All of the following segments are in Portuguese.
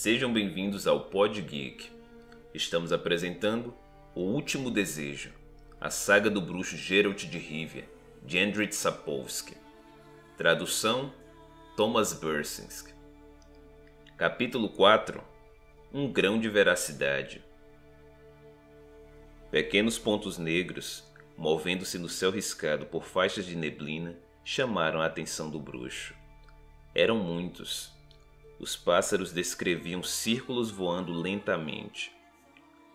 Sejam bem-vindos ao Pod Geek. Estamos apresentando O Último Desejo, a saga do bruxo Geralt de Rivia, de Andrzej Sapkowski. Tradução: Thomas Bersinski. Capítulo 4. Um grão de veracidade. Pequenos pontos negros, movendo-se no céu riscado por faixas de neblina, chamaram a atenção do bruxo. Eram muitos. Os pássaros descreviam círculos voando lentamente.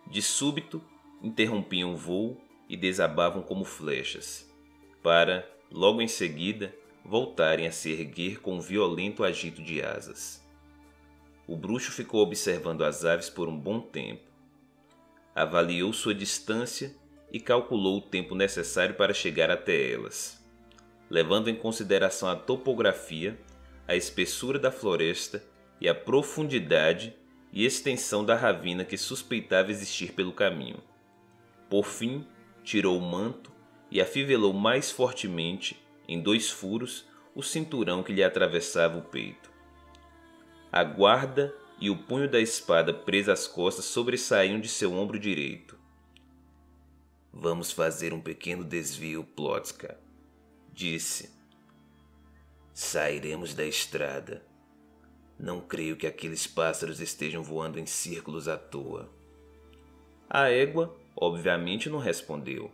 De súbito, interrompiam o voo e desabavam como flechas, para, logo em seguida, voltarem a se erguer com um violento agito de asas. O bruxo ficou observando as aves por um bom tempo. Avaliou sua distância e calculou o tempo necessário para chegar até elas. Levando em consideração a topografia, a espessura da floresta e a profundidade e extensão da ravina que suspeitava existir pelo caminho. Por fim, tirou o manto e afivelou mais fortemente, em 2 furos, o cinturão que lhe atravessava o peito. A guarda e o punho da espada presa às costas sobressaíam de seu ombro direito. "Vamos fazer um pequeno desvio, Plotka", disse. "Sairemos da estrada. Não creio que aqueles pássaros estejam voando em círculos à toa." A égua, obviamente, não respondeu,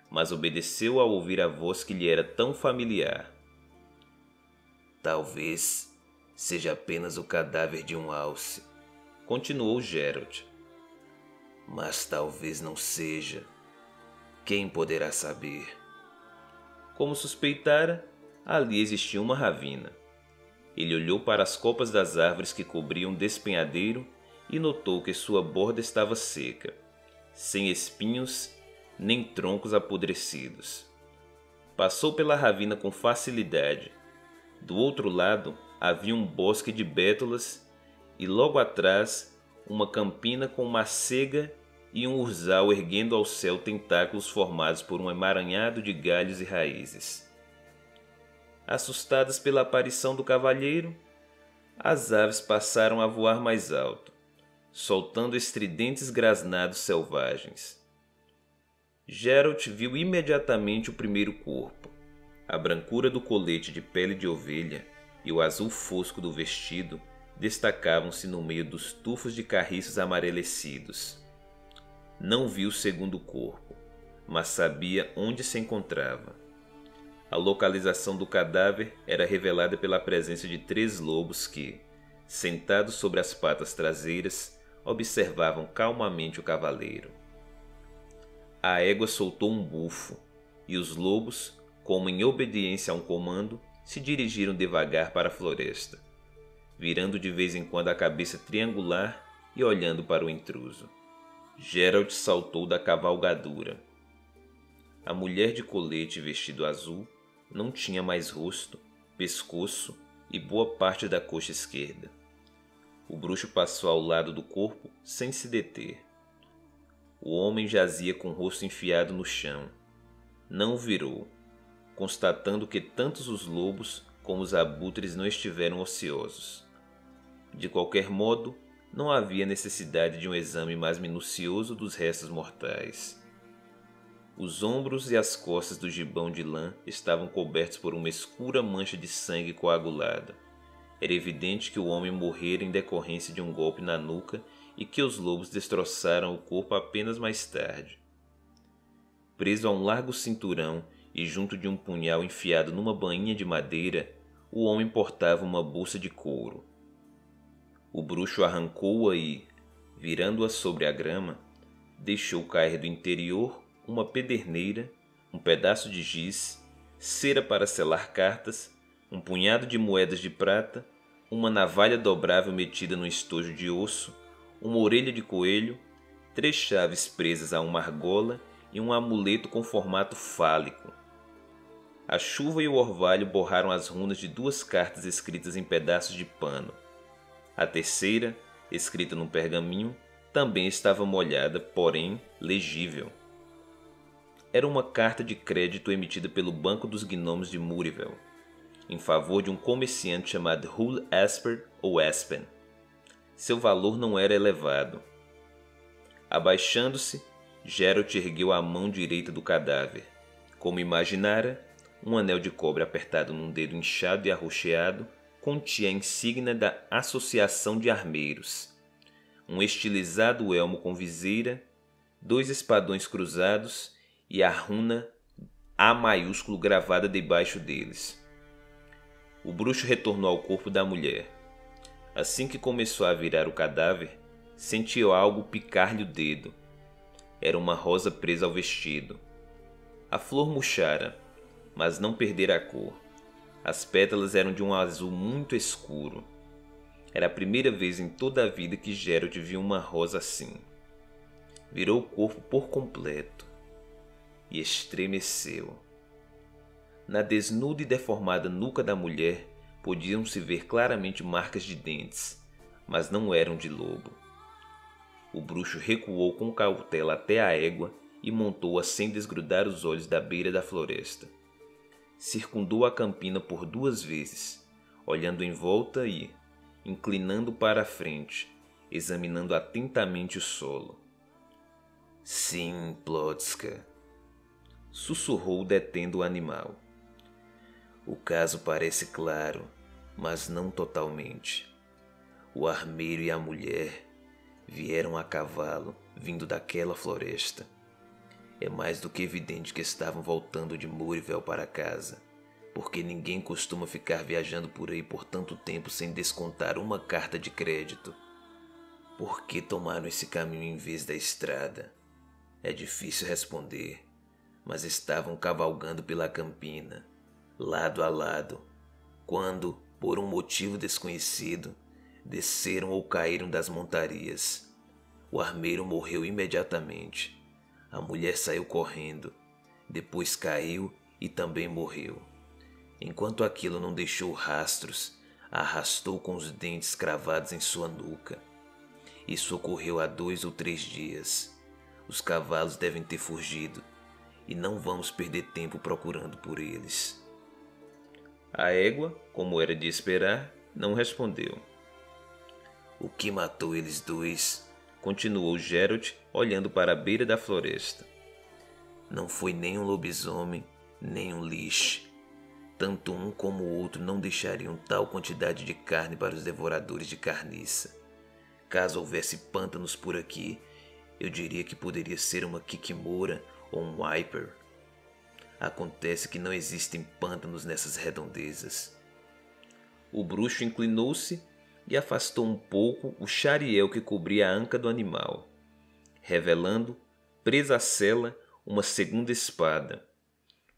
mas obedeceu ao ouvir a voz que lhe era tão familiar. "Talvez seja apenas o cadáver de um alce", continuou Geralt. "Mas talvez não seja. Quem poderá saber?" Como suspeitara, ali existia uma ravina. Ele olhou para as copas das árvores que cobriam o despenhadeiro e notou que sua borda estava seca, sem espinhos nem troncos apodrecidos. Passou pela ravina com facilidade. Do outro lado havia um bosque de bétulas e logo atrás uma campina com macega e um urzal erguendo ao céu tentáculos formados por um emaranhado de galhos e raízes. Assustadas pela aparição do cavalheiro, as aves passaram a voar mais alto, soltando estridentes grasnados selvagens. Geralt viu imediatamente o primeiro corpo. A brancura do colete de pele de ovelha e o azul fosco do vestido destacavam-se no meio dos tufos de carriços amarelecidos. Não viu o segundo corpo, mas sabia onde se encontrava. A localização do cadáver era revelada pela presença de 3 lobos que, sentados sobre as patas traseiras, observavam calmamente o cavaleiro. A égua soltou um bufo, e os lobos, como em obediência a um comando, se dirigiram devagar para a floresta, virando de vez em quando a cabeça triangular e olhando para o intruso. Geralt saltou da cavalgadura. A mulher de colete e vestido azul não tinha mais rosto, pescoço e boa parte da coxa esquerda. O bruxo passou ao lado do corpo sem se deter. O homem jazia com o rosto enfiado no chão. Não o virou, constatando que tanto os lobos como os abutres não estiveram ociosos. De qualquer modo, não havia necessidade de um exame mais minucioso dos restos mortais. Os ombros e as costas do gibão de lã estavam cobertos por uma escura mancha de sangue coagulada. Era evidente que o homem morrera em decorrência de um golpe na nuca e que os lobos destroçaram o corpo apenas mais tarde. Preso a um largo cinturão e junto de um punhal enfiado numa bainha de madeira, o homem portava uma bolsa de couro. O bruxo arrancou-a e, virando-a sobre a grama, deixou cair do interior uma pederneira, um pedaço de giz, cera para selar cartas, um punhado de moedas de prata, uma navalha dobrável metida num estojo de osso, uma orelha de coelho, 3 chaves presas a uma argola e um amuleto com formato fálico. A chuva e o orvalho borraram as runas de 2 cartas escritas em pedaços de pano. A terceira, escrita num pergaminho, também estava molhada, porém legível. Era uma carta de crédito emitida pelo Banco dos Gnomos de Murivel, em favor de um comerciante chamado Hul Esper ou Espen. seu valor não era elevado. Abaixando-se, Geralt ergueu a mão direita do cadáver. Como imaginara, um anel de cobre apertado num dedo inchado e arroxeado continha a insígnia da Associação de Armeiros, um estilizado elmo com viseira, 2 espadões cruzados e a runa A maiúsculo gravada debaixo deles. O bruxo retornou ao corpo da mulher. Assim que começou a virar o cadáver, sentiu algo picar-lhe o dedo. Era uma rosa presa ao vestido. A flor murchara, mas não perdera a cor. As pétalas eram de um azul muito escuro. Era a primeira vez em toda a vida que Geralt viu uma rosa assim. Virou o corpo por completo e estremeceu. Na desnuda e deformada nuca da mulher podiam-se ver claramente marcas de dentes, mas não eram de lobo. O bruxo recuou com cautela até a égua e montou-a sem desgrudar os olhos da beira da floresta. Circundou a campina por 2 vezes, olhando em volta e, inclinando para a frente, examinando atentamente o solo. Sim, Plotska, sussurrou detendo o animal. O caso parece claro, mas não totalmente. O armeiro e a mulher vieram a cavalo, vindo daquela floresta. É mais do que evidente que estavam voltando de Murivel para casa, porque ninguém costuma ficar viajando por aí por tanto tempo sem descontar uma carta de crédito. Por que tomaram esse caminho em vez da estrada? É difícil responder, mas estavam cavalgando pela campina, lado a lado, quando, por um motivo desconhecido, desceram ou caíram das montarias. O armeiro morreu imediatamente. A mulher saiu correndo, depois caiu e também morreu. Enquanto aquilo não deixou rastros, a arrastou com os dentes cravados em sua nuca. Isso ocorreu há 2 ou 3 dias. Os cavalos devem ter fugido e não vamos perder tempo procurando por eles. A égua, como era de esperar, não respondeu. O que matou eles 2? Continuou Geralt, olhando para a beira da floresta. Não foi nem um lobisomem, nem um liche. Tanto um como o outro não deixariam tal quantidade de carne para os devoradores de carniça. Caso houvesse pântanos por aqui, eu diria que poderia ser uma kikimora ou um viper. Acontece que não existem pântanos nessas redondezas. O bruxo inclinou-se e afastou um pouco o chariel que cobria a anca do animal, revelando, presa à sela, uma segunda espada,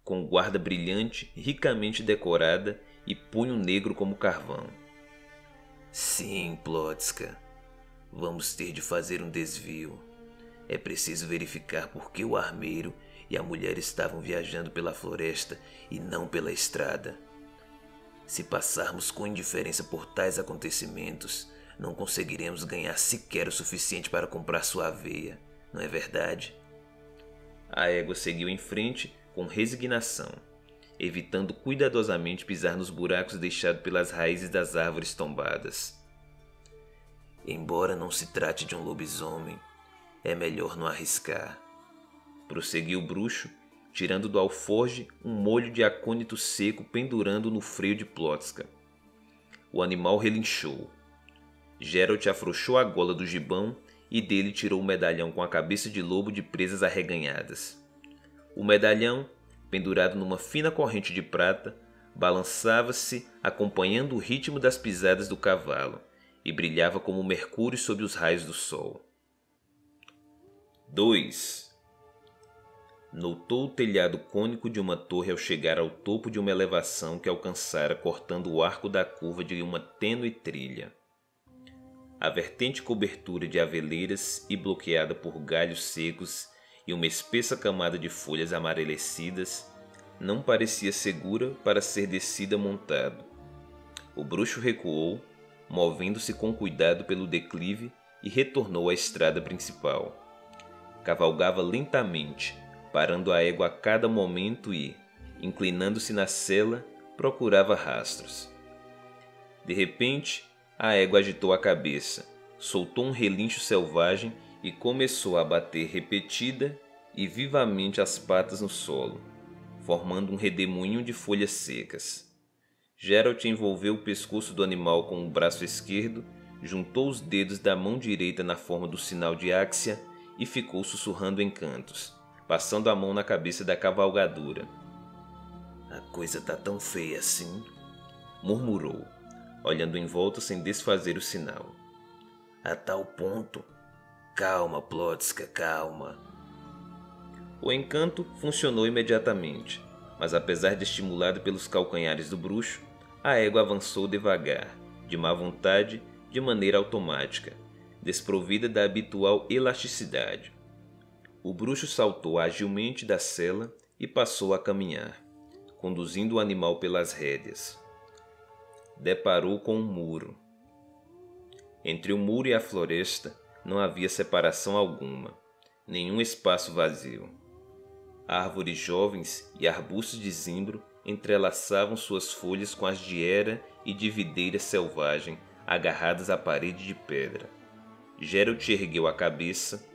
com guarda brilhante, ricamente decorada e punho negro como carvão. Sim, Plotska, vamos ter de fazer um desvio. É preciso verificar por que o armeiro e a mulher estavam viajando pela floresta e não pela estrada. Se passarmos com indiferença por tais acontecimentos, não conseguiremos ganhar sequer o suficiente para comprar sua aveia, não é verdade? A égua seguiu em frente com resignação, evitando cuidadosamente pisar nos buracos deixados pelas raízes das árvores tombadas. Embora não se trate de um lobisomem, é melhor não arriscar, prosseguiu o bruxo, tirando do alforge um molho de acônito seco pendurando no freio de Plotska. O animal relinchou. Geralt afrouxou a gola do gibão e dele tirou o medalhão com a cabeça de lobo de presas arreganhadas. O medalhão, pendurado numa fina corrente de prata, balançava-se acompanhando o ritmo das pisadas do cavalo e brilhava como mercúrio sob os raios do sol. 2. Notou o telhado cônico de uma torre ao chegar ao topo de uma elevação que alcançara cortando o arco da curva de uma tênue trilha. A vertente cobertura de aveleiras e bloqueada por galhos secos e uma espessa camada de folhas amarelecidas, não parecia segura para ser descida montado. O bruxo recuou, movendo-se com cuidado pelo declive e retornou à estrada principal. Cavalgava lentamente, parando a égua a cada momento e, inclinando-se na sela, procurava rastros. De repente, a égua agitou a cabeça, soltou um relincho selvagem e começou a bater repetida e vivamente as patas no solo, formando um redemoinho de folhas secas. Geralt envolveu o pescoço do animal com o braço esquerdo, juntou os dedos da mão direita na forma do sinal de Áxia e ficou sussurrando em cantos, passando a mão na cabeça da cavalgadura. "A coisa tá tão feia assim", murmurou, olhando em volta sem desfazer o sinal. "A tal ponto? Calma, Plotska, calma." O encanto funcionou imediatamente, mas apesar de estimulado pelos calcanhares do bruxo, a égua avançou devagar, de má vontade, de maneira automática, desprovida da habitual elasticidade. O bruxo saltou agilmente da sela e passou a caminhar, conduzindo o animal pelas rédeas. Deparou com um muro. Entre o muro e a floresta não havia separação alguma, nenhum espaço vazio. Árvores jovens e arbustos de zimbro entrelaçavam suas folhas com as de era e de videira selvagem agarradas à parede de pedra. Geralt ergueu a cabeça.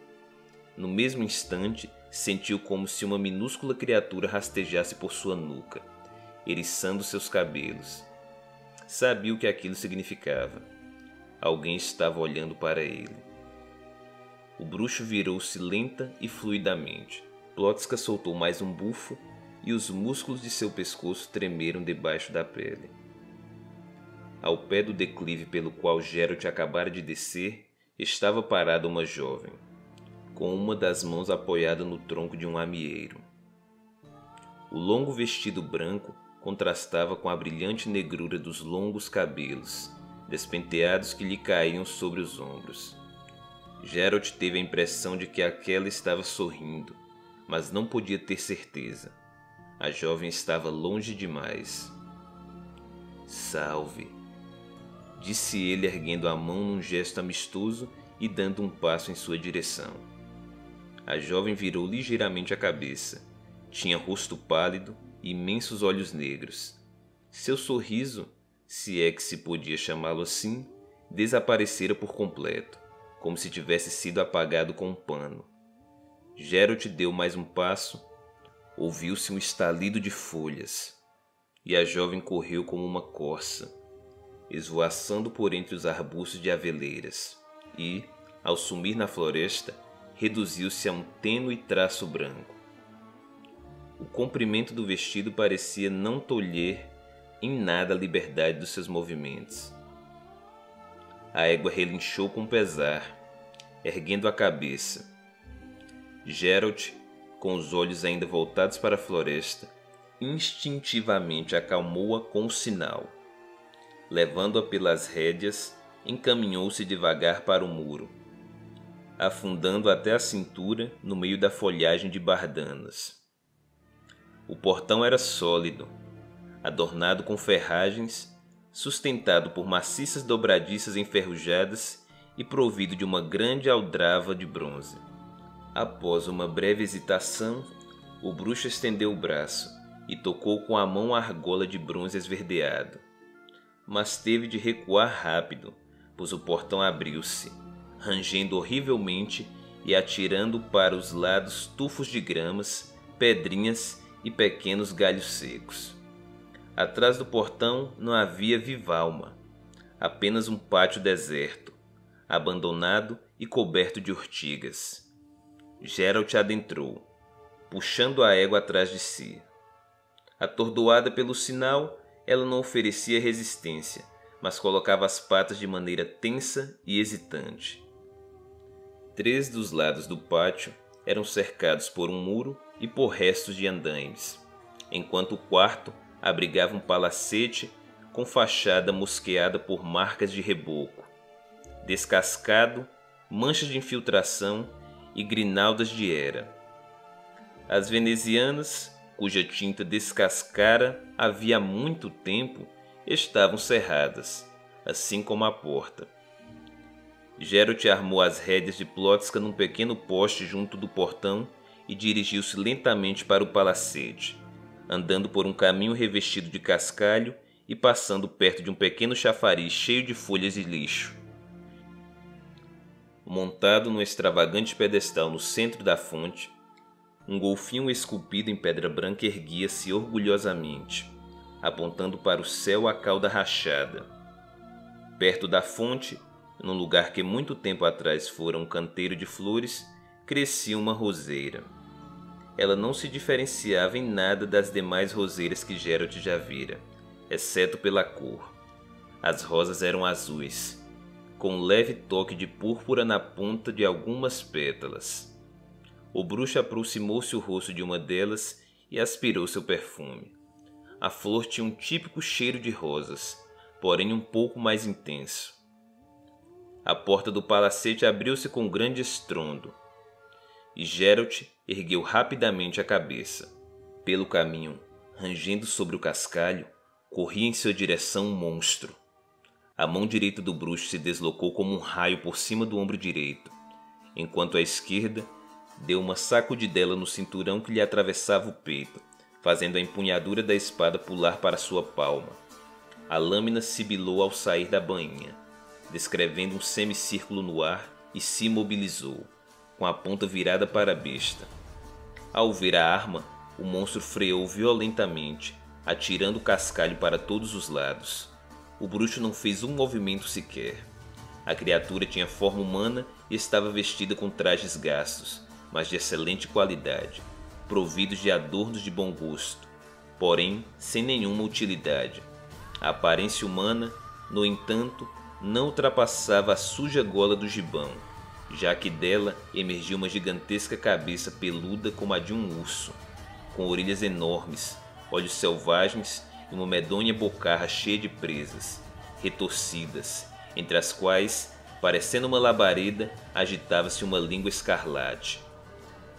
No mesmo instante, sentiu como se uma minúscula criatura rastejasse por sua nuca, eriçando seus cabelos. Sabia o que aquilo significava. Alguém estava olhando para ele. O bruxo virou-se lenta e fluidamente. Plotska soltou mais um bufo e os músculos de seu pescoço tremeram debaixo da pele. Ao pé do declive pelo qual Geralt acabara de descer, estava parada uma jovem, com uma das mãos apoiada no tronco de um amieiro. O longo vestido branco contrastava com a brilhante negrura dos longos cabelos, despenteados que lhe caíam sobre os ombros. Geralt teve a impressão de que aquela estava sorrindo, mas não podia ter certeza. A jovem estava longe demais. "Salve", disse ele erguendo a mão num gesto amistoso e dando um passo em sua direção. A jovem virou ligeiramente a cabeça. Tinha rosto pálido e imensos olhos negros. Seu sorriso, se é que se podia chamá-lo assim, desaparecera por completo, como se tivesse sido apagado com um pano. Geralt deu mais um passo, ouviu-se um estalido de folhas, e a jovem correu como uma corça, esvoaçando por entre os arbustos de aveleiras, e, ao sumir na floresta, reduziu-se a um tênue traço branco. O comprimento do vestido parecia não tolher em nada a liberdade dos seus movimentos. A égua relinchou com pesar, erguendo a cabeça. Geralt, com os olhos ainda voltados para a floresta, instintivamente acalmou-a com o sinal. Levando-a pelas rédeas, encaminhou-se devagar para o muro, afundando até a cintura no meio da folhagem de bardanas. O portão era sólido, adornado com ferragens, sustentado por maciças dobradiças enferrujadas e provido de uma grande aldrava de bronze. Após uma breve hesitação, o bruxo estendeu o braço e tocou com a mão a argola de bronze esverdeado. Mas teve de recuar rápido, pois o portão abriu-se, rangendo horrivelmente e atirando para os lados tufos de gramas, pedrinhas e pequenos galhos secos. Atrás do portão não havia viva alma, apenas um pátio deserto, abandonado e coberto de urtigas. Geralt adentrou, puxando a égua atrás de si. Atordoada pelo sinal, ela não oferecia resistência, mas colocava as patas de maneira tensa e hesitante. 3 dos lados do pátio eram cercados por um muro e por restos de andaimes, enquanto o quarto abrigava um palacete com fachada mosqueada por marcas de reboco, descascado, manchas de infiltração e grinaldas de era. As venezianas, cuja tinta descascara havia muito tempo, estavam cerradas, assim como a porta. Geralt armou as rédeas de Plotska num pequeno poste junto do portão e dirigiu-se lentamente para o palacete, andando por um caminho revestido de cascalho e passando perto de um pequeno chafariz cheio de folhas e lixo. montado num extravagante pedestal no centro da fonte, um golfinho esculpido em pedra branca erguia-se orgulhosamente, apontando para o céu a cauda rachada. Perto da fonte, num lugar que muito tempo atrás fora um canteiro de flores, crescia uma roseira. Ela não se diferenciava em nada das demais roseiras que Geralt já vira, exceto pela cor. As rosas eram azuis, com um leve toque de púrpura na ponta de algumas pétalas. O bruxo aproximou-se o rosto de uma delas e aspirou seu perfume. A flor tinha um típico cheiro de rosas, porém um pouco mais intenso. A porta do palacete abriu-se com grande estrondo, e Geralt ergueu rapidamente a cabeça. Pelo caminho, rangendo sobre o cascalho, corria em sua direção um monstro. A mão direita do bruxo se deslocou como um raio por cima do ombro direito, enquanto a esquerda deu uma sacudidela no cinturão que lhe atravessava o peito, fazendo a empunhadura da espada pular para sua palma. A lâmina sibilou ao sair da bainha, descrevendo um semicírculo no ar, e se imobilizou, com a ponta virada para a besta. Ao ver a arma, o monstro freou violentamente, atirando o cascalho para todos os lados. O bruxo não fez um movimento sequer. A criatura tinha forma humana e estava vestida com trajes gastos, mas de excelente qualidade, providos de adornos de bom gosto, porém sem nenhuma utilidade. A aparência humana, no entanto, não ultrapassava a suja gola do gibão, já que dela emergia uma gigantesca cabeça peluda como a de um urso, com orelhas enormes, olhos selvagens e uma medonha bocarra cheia de presas, retorcidas, entre as quais, parecendo uma labareda, agitava-se uma língua escarlate.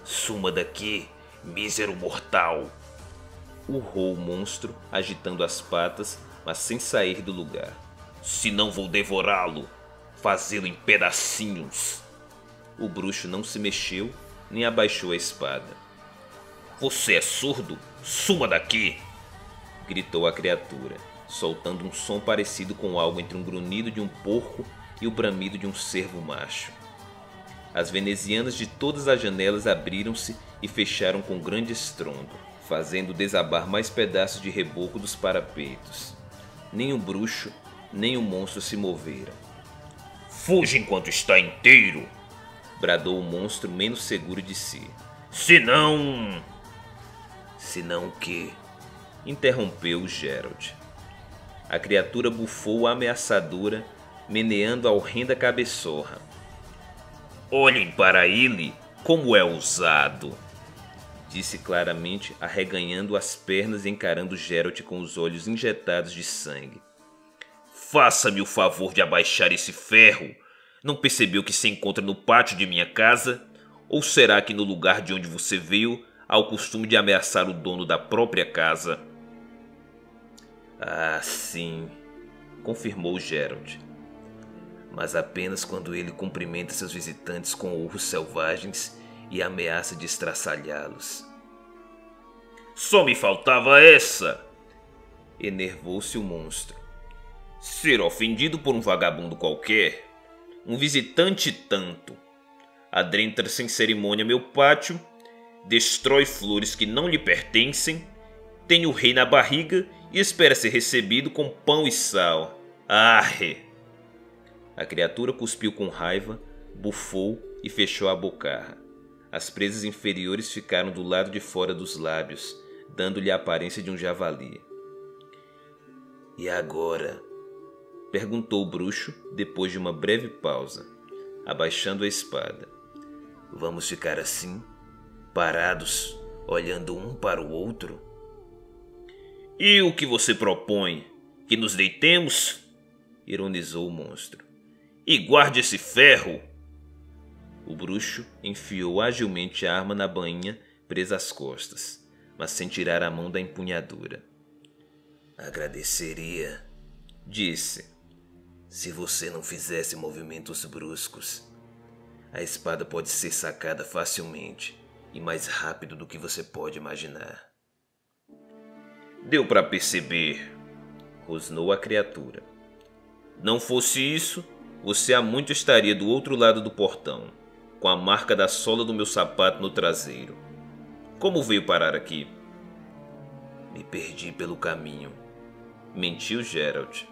"Suma daqui, mísero mortal!" urrou o monstro, agitando as patas, mas sem sair do lugar. "Se não vou devorá-lo, fazê-lo em pedacinhos!" O bruxo não se mexeu, nem abaixou a espada. "Você é surdo? Suma daqui!" gritou a criatura, soltando um som parecido com algo entre um grunhido de um porco e o bramido de um cervo macho. As venezianas de todas as janelas abriram-se e fecharam com grande estrondo, fazendo desabar mais pedaços de reboco dos parapeitos. Nem o bruxo, nem o monstro se moveram. "Fuja enquanto está inteiro!" bradou o monstro menos seguro de si. "Senão... "Senão o quê?" interrompeu Geralt. A criatura bufou ameaçadora, meneando a horrenda cabeçorra. "Olhem para ele, como é ousado!" disse claramente, arreganhando as pernas e encarando Geralt com os olhos injetados de sangue. "Faça-me o favor de abaixar esse ferro. Não percebeu que se encontra no pátio de minha casa? Ou será que no lugar de onde você veio há o costume de ameaçar o dono da própria casa?" "Ah, sim", confirmou Geralt. "Mas apenas quando ele cumprimenta seus visitantes com urros selvagens e ameaça de estraçalhá-los." "Só me faltava essa!" enervou-se o monstro. "Ser ofendido por um vagabundo qualquer, um visitante tanto. Adentra sem cerimônia meu pátio, destrói flores que não lhe pertencem, tem o rei na barriga e espera ser recebido com pão e sal. Arre!" A criatura cuspiu com raiva, bufou e fechou a bocarra. As presas inferiores ficaram do lado de fora dos lábios, dando-lhe a aparência de um javali. "E agora?" perguntou o bruxo, depois de uma breve pausa, abaixando a espada. "Vamos ficar assim, parados, olhando um para o outro?" "E o que você propõe? Que nos deitemos?" ironizou o monstro. "E guarde esse ferro!" O bruxo enfiou agilmente a arma na bainha presa às costas, mas sem tirar a mão da empunhadura. "Agradeceria", disse, "se você não fizesse movimentos bruscos. A espada pode ser sacada facilmente e mais rápido do que você pode imaginar." "Deu para perceber", rosnou a criatura. "Não fosse isso, você há muito estaria do outro lado do portão, com a marca da sola do meu sapato no traseiro. Como veio parar aqui? Me perdi pelo caminho, mentiu Geralt.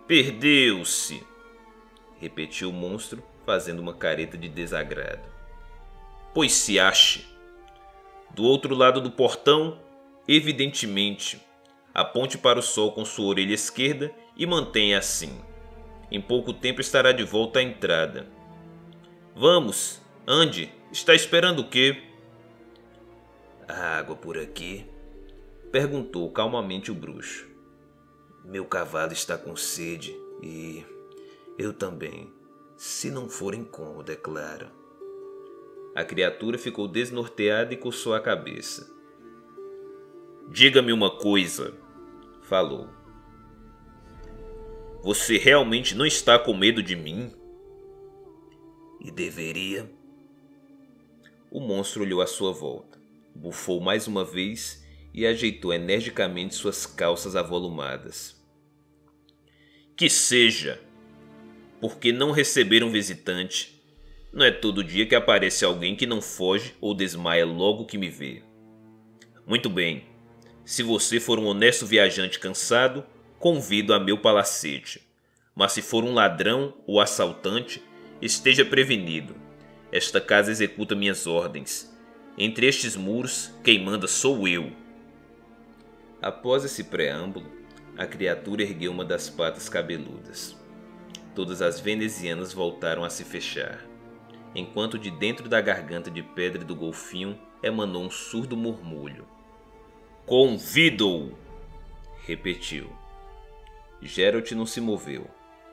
Perdeu-se, repetiu o monstro, fazendo uma careta de desagrado. Pois se ache. Do outro lado do portão, evidentemente, aponte para o sol com sua orelha esquerda e mantenha assim. Em pouco tempo estará de volta à entrada. Vamos, ande, está esperando o quê? A água por aqui? Perguntou calmamente o bruxo. Meu cavalo está com sede e eu também, se não for incômodo, é claro. A criatura ficou desnorteada e coçou a cabeça. Diga-me uma coisa, falou. Você realmente não está com medo de mim? E deveria? O monstro olhou à sua volta, bufou mais uma vez e ajeitou energicamente suas calças avolumadas. Que seja, porque não receber um visitante. Não é todo dia que aparece alguém que não foge ou desmaia logo que me vê. Muito bem, se você for um honesto viajante cansado, convido a meu palacete. Mas se for um ladrão ou assaltante, esteja prevenido. Esta casa executa minhas ordens. Entre estes muros, quem manda sou eu. Após esse preâmbulo, a criatura ergueu uma das patas cabeludas. Todas as venezianas voltaram a se fechar, enquanto de dentro da garganta de pedra do golfinho emanou um surdo murmúrio. Convido-o! Repetiu. Geralt não se moveu,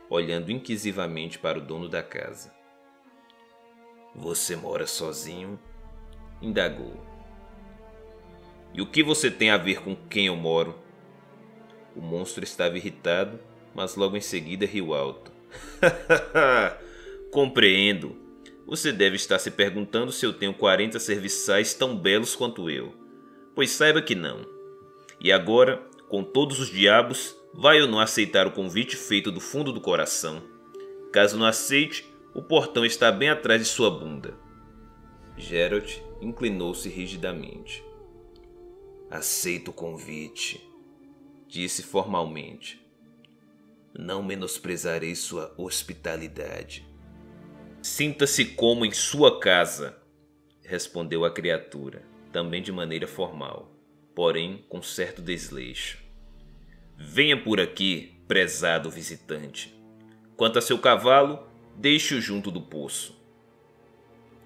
olhando inquisitivamente para o dono da casa. Você mora sozinho? Indagou. E o que você tem a ver com quem eu moro? O monstro estava irritado, mas logo em seguida riu alto. Compreendo. Você deve estar se perguntando se eu tenho 40 serviçais tão belos quanto eu. Pois saiba que não. E agora, com todos os diabos, vai ou não aceitar o convite feito do fundo do coração? Caso não aceite, o portão está bem atrás de sua bunda. Geralt inclinou-se rigidamente. Aceito o convite, disse formalmente. Não menosprezarei sua hospitalidade. Sinta-se como em sua casa, respondeu a criatura, também de maneira formal, porém com certo desleixo. Venha por aqui, prezado visitante. Quanto a seu cavalo, deixe-o junto do poço.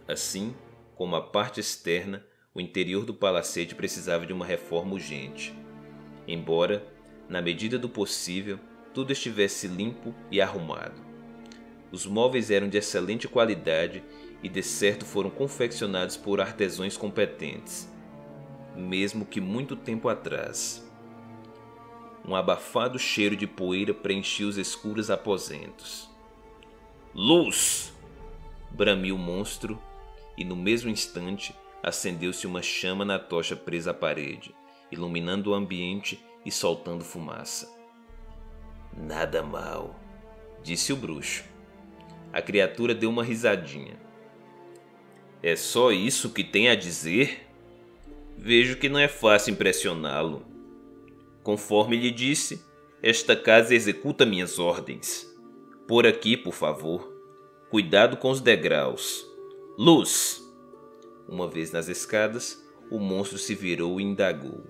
Assim, como a parte externa, o interior do palacete precisava de uma reforma urgente. Embora, na medida do possível, tudo estivesse limpo e arrumado. Os móveis eram de excelente qualidade e de certo foram confeccionados por artesãos competentes, mesmo que muito tempo atrás. Um abafado cheiro de poeira preenchia os escuros aposentos. Luz! Bramiu o monstro, e no mesmo instante acendeu-se uma chama na tocha presa à parede, iluminando o ambiente e soltando fumaça. Nada mal, disse o bruxo. A criatura deu uma risadinha. É só isso que tem a dizer? Vejo que não é fácil impressioná-lo. Conforme lhe disse, esta casa executa minhas ordens. Por aqui, por favor. Cuidado com os degraus. Luz! Uma vez nas escadas, o monstro se virou e indagou.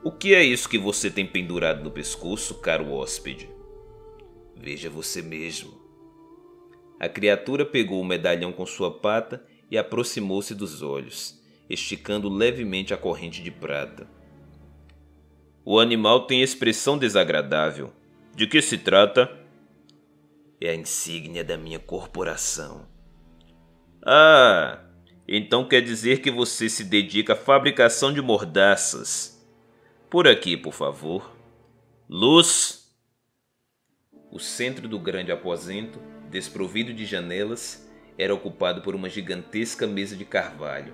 O que é isso que você tem pendurado no pescoço, caro hóspede? Veja você mesmo. A criatura pegou o medalhão com sua pata e aproximou-se dos olhos, esticando levemente a corrente de prata. O animal tem expressão desagradável. De que se trata? É a insígnia da minha corporação. Ah, então quer dizer que você se dedica à fabricação de mordaças. Por aqui, por favor. Luz! O centro do grande aposento, desprovido de janelas, era ocupado por uma gigantesca mesa de carvalho,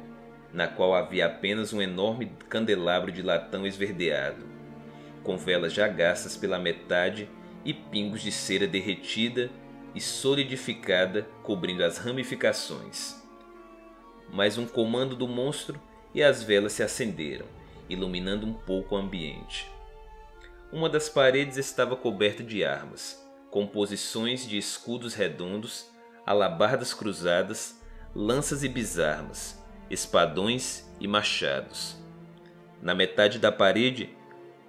na qual havia apenas um enorme candelabro de latão esverdeado, com velas já gastas pela metade e pingos de cera derretida e solidificada cobrindo as ramificações. Mais um comando do monstro e as velas se acenderam, iluminando um pouco o ambiente. Uma das paredes estava coberta de armas, composições de escudos redondos, alabardas cruzadas, lanças e bisarmas, espadões e machados. Na metade da parede,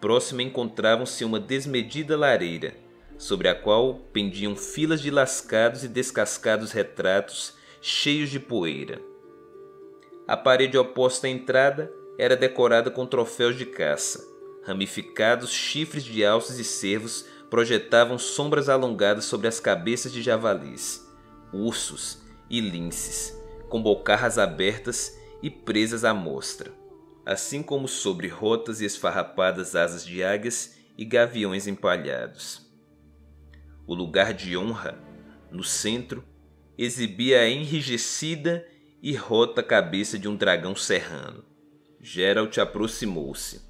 próxima encontrava-se uma desmedida lareira, sobre a qual pendiam filas de lascados e descascados retratos cheios de poeira. A parede oposta à entrada era decorada com troféus de caça. Ramificados chifres de alces e cervos projetavam sombras alongadas sobre as cabeças de javalis, ursos e linces, com bocarras abertas e presas à mostra, assim como sobre rotas e esfarrapadas asas de águias e gaviões empalhados. O lugar de honra, no centro, exibia a enrijecida e rota cabeça de um dragão serrano. Geralt aproximou-se.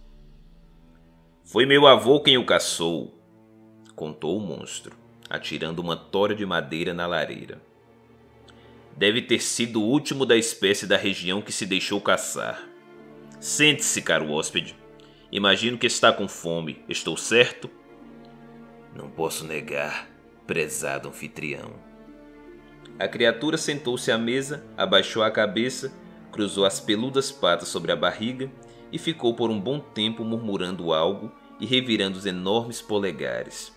"Foi meu avô quem o caçou", contou o monstro, atirando uma tora de madeira na lareira. "Deve ter sido o último da espécie da região que se deixou caçar. Sente-se, caro hóspede. Imagino que está com fome, estou certo?" "Não posso negar, prezado anfitrião." A criatura sentou-se à mesa, abaixou a cabeça, cruzou as peludas patas sobre a barriga e ficou por um bom tempo murmurando algo e revirando os enormes polegares.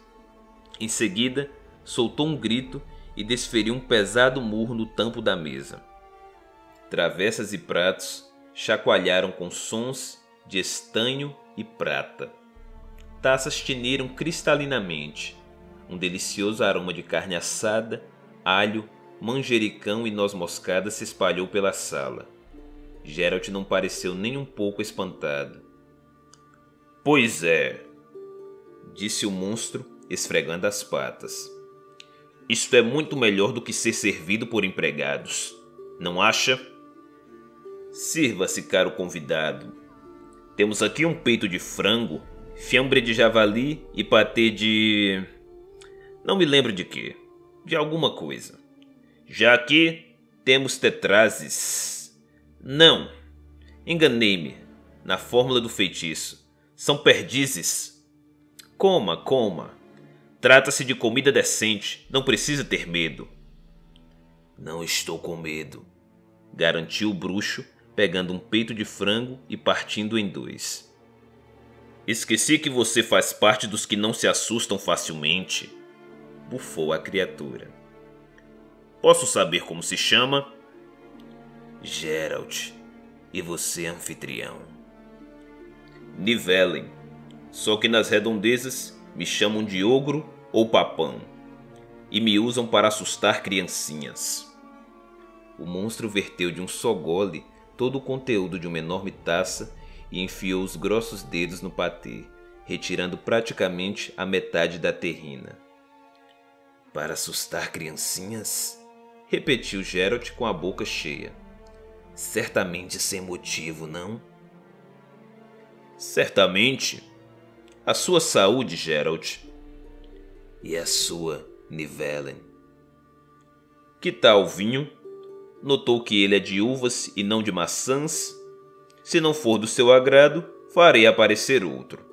Em seguida, soltou um grito e desferiu um pesado murro no tampo da mesa. Travessas e pratos chacoalharam com sons de estanho e prata. Taças tiniram cristalinamente. Um delicioso aroma de carne assada, alho, manjericão e noz moscada se espalhou pela sala. Geralt não pareceu nem um pouco espantado. "Pois é", disse o monstro, esfregando as patas. "Isto é muito melhor do que ser servido por empregados, não acha? Sirva-se, caro convidado. Temos aqui um peito de frango, fiambre de javali e patê de... não me lembro de quê, de alguma coisa. Já aqui temos tetrazes. Não, enganei-me na fórmula do feitiço. São perdizes. Coma, coma. Trata-se de comida decente, não precisa ter medo." "Não estou com medo", garantiu o bruxo, pegando um peito de frango e partindo em dois. "Esqueci que você faz parte dos que não se assustam facilmente", bufou a criatura. "Posso saber como se chama?" "Geralt. E você, anfitrião?" "Nivellen. Só que nas redondezas me chamam de ogro ou papão. E me usam para assustar criancinhas." O monstro verteu de um só gole todo o conteúdo de uma enorme taça e enfiou os grossos dedos no patê, retirando praticamente a metade da terrina. "Para assustar criancinhas?" repetiu Geralt com a boca cheia. "Certamente sem motivo, não?" "Certamente. A sua saúde, Geralt." "E a sua, Nivellen?" "Que tal o vinho? Notou que ele é de uvas e não de maçãs? Se não for do seu agrado, farei aparecer outro."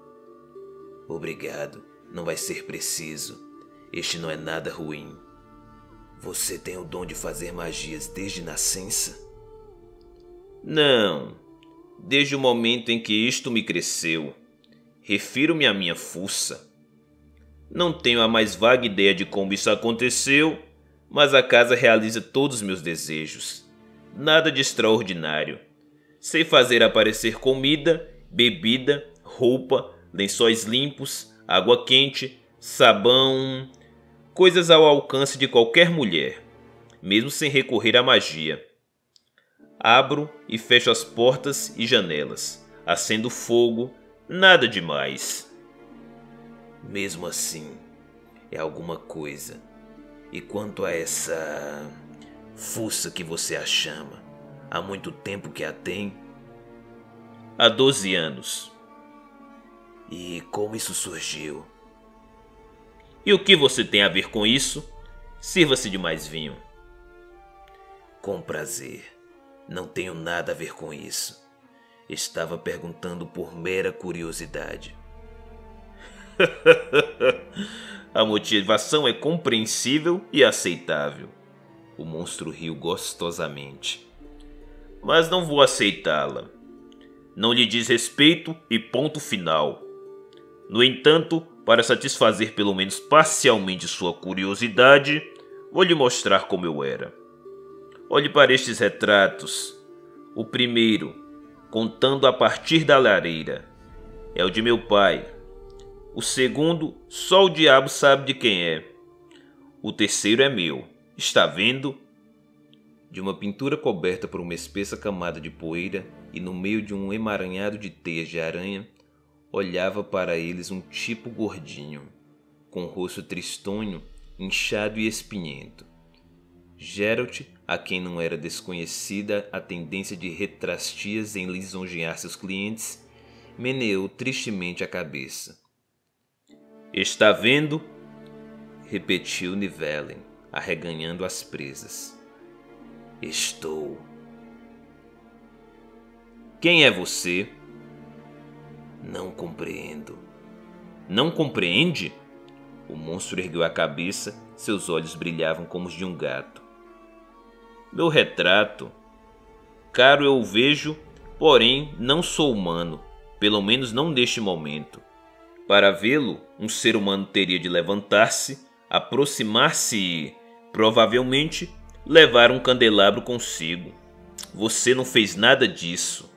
"Obrigado, não vai ser preciso. Este não é nada ruim." "Você tem o dom de fazer magias desde nascença?" "Não, desde o momento em que isto me cresceu. Refiro-me à minha fuça. Não tenho a mais vaga ideia de como isso aconteceu, mas a casa realiza todos os meus desejos. Nada de extraordinário. Sei fazer aparecer comida, bebida, roupa, lençóis limpos, água quente, sabão, coisas ao alcance de qualquer mulher, mesmo sem recorrer à magia. Abro e fecho as portas e janelas, acendo fogo, nada demais." "Mesmo assim, é alguma coisa. E quanto a essa fuça que você a chama, há muito tempo que a tem?" "Há 12 anos." "E como isso surgiu?" E o que você tem a ver com isso? Sirva-se de mais vinho. Com prazer. Não tenho nada a ver com isso. Estava perguntando por mera curiosidade. A motivação é compreensível e aceitável. O monstro riu gostosamente. Mas não vou aceitá-la. Não lhe diz respeito e ponto final. No entanto, para satisfazer pelo menos parcialmente sua curiosidade, vou lhe mostrar como eu era. Olhe para estes retratos. O primeiro, contando a partir da lareira, é o de meu pai. O segundo, só o diabo sabe de quem é. O terceiro é meu. Está vendo? De uma pintura coberta por uma espessa camada de poeira e no meio de um emaranhado de teias de aranha, olhava para eles um tipo gordinho, com o rosto tristonho, inchado e espinhento. Geralt, a quem não era desconhecida a tendência de retrastias em lisonjear seus clientes, meneou tristemente a cabeça. Está vendo? Repetiu Nivellen, arreganhando as presas. Estou. Quem é você? Não compreendo. Não compreende? O monstro ergueu a cabeça, seus olhos brilhavam como os de um gato. Meu retrato. Caro, eu o vejo, porém não sou humano, pelo menos não neste momento. Para vê-lo, um ser humano teria de levantar-se, aproximar-se e, provavelmente, levar um candelabro consigo. Você não fez nada disso.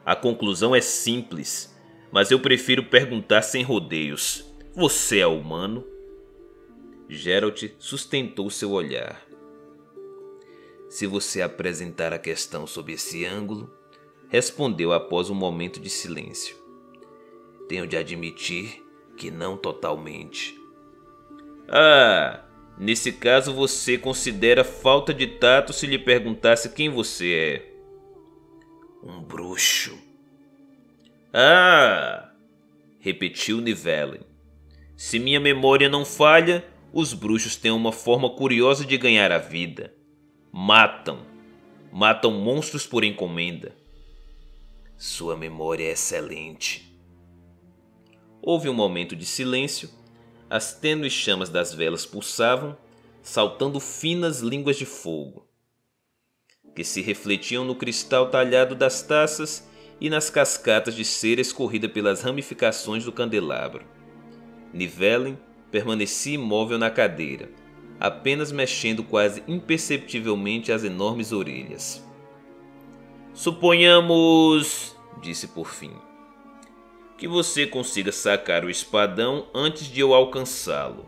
A conclusão é simples, mas eu prefiro perguntar sem rodeios. Você é humano? Geralt sustentou seu olhar. Se você apresentar a questão sob esse ângulo, respondeu após um momento de silêncio. Tenho de admitir que não totalmente. Ah, nesse caso você considera falta de tato se lhe perguntasse quem você é. Um bruxo. Ah, repetiu Nivellen. Se minha memória não falha, os bruxos têm uma forma curiosa de ganhar a vida. Matam monstros por encomenda. Sua memória é excelente. Houve um momento de silêncio. As tênues chamas das velas pulsavam, saltando finas línguas de fogo, que se refletiam no cristal talhado das taças e nas cascatas de cera escorrida pelas ramificações do candelabro. Nivellen permanecia imóvel na cadeira, apenas mexendo quase imperceptivelmente as enormes orelhas. Suponhamos, disse por fim, que você consiga sacar o espadão antes de eu alcançá-lo.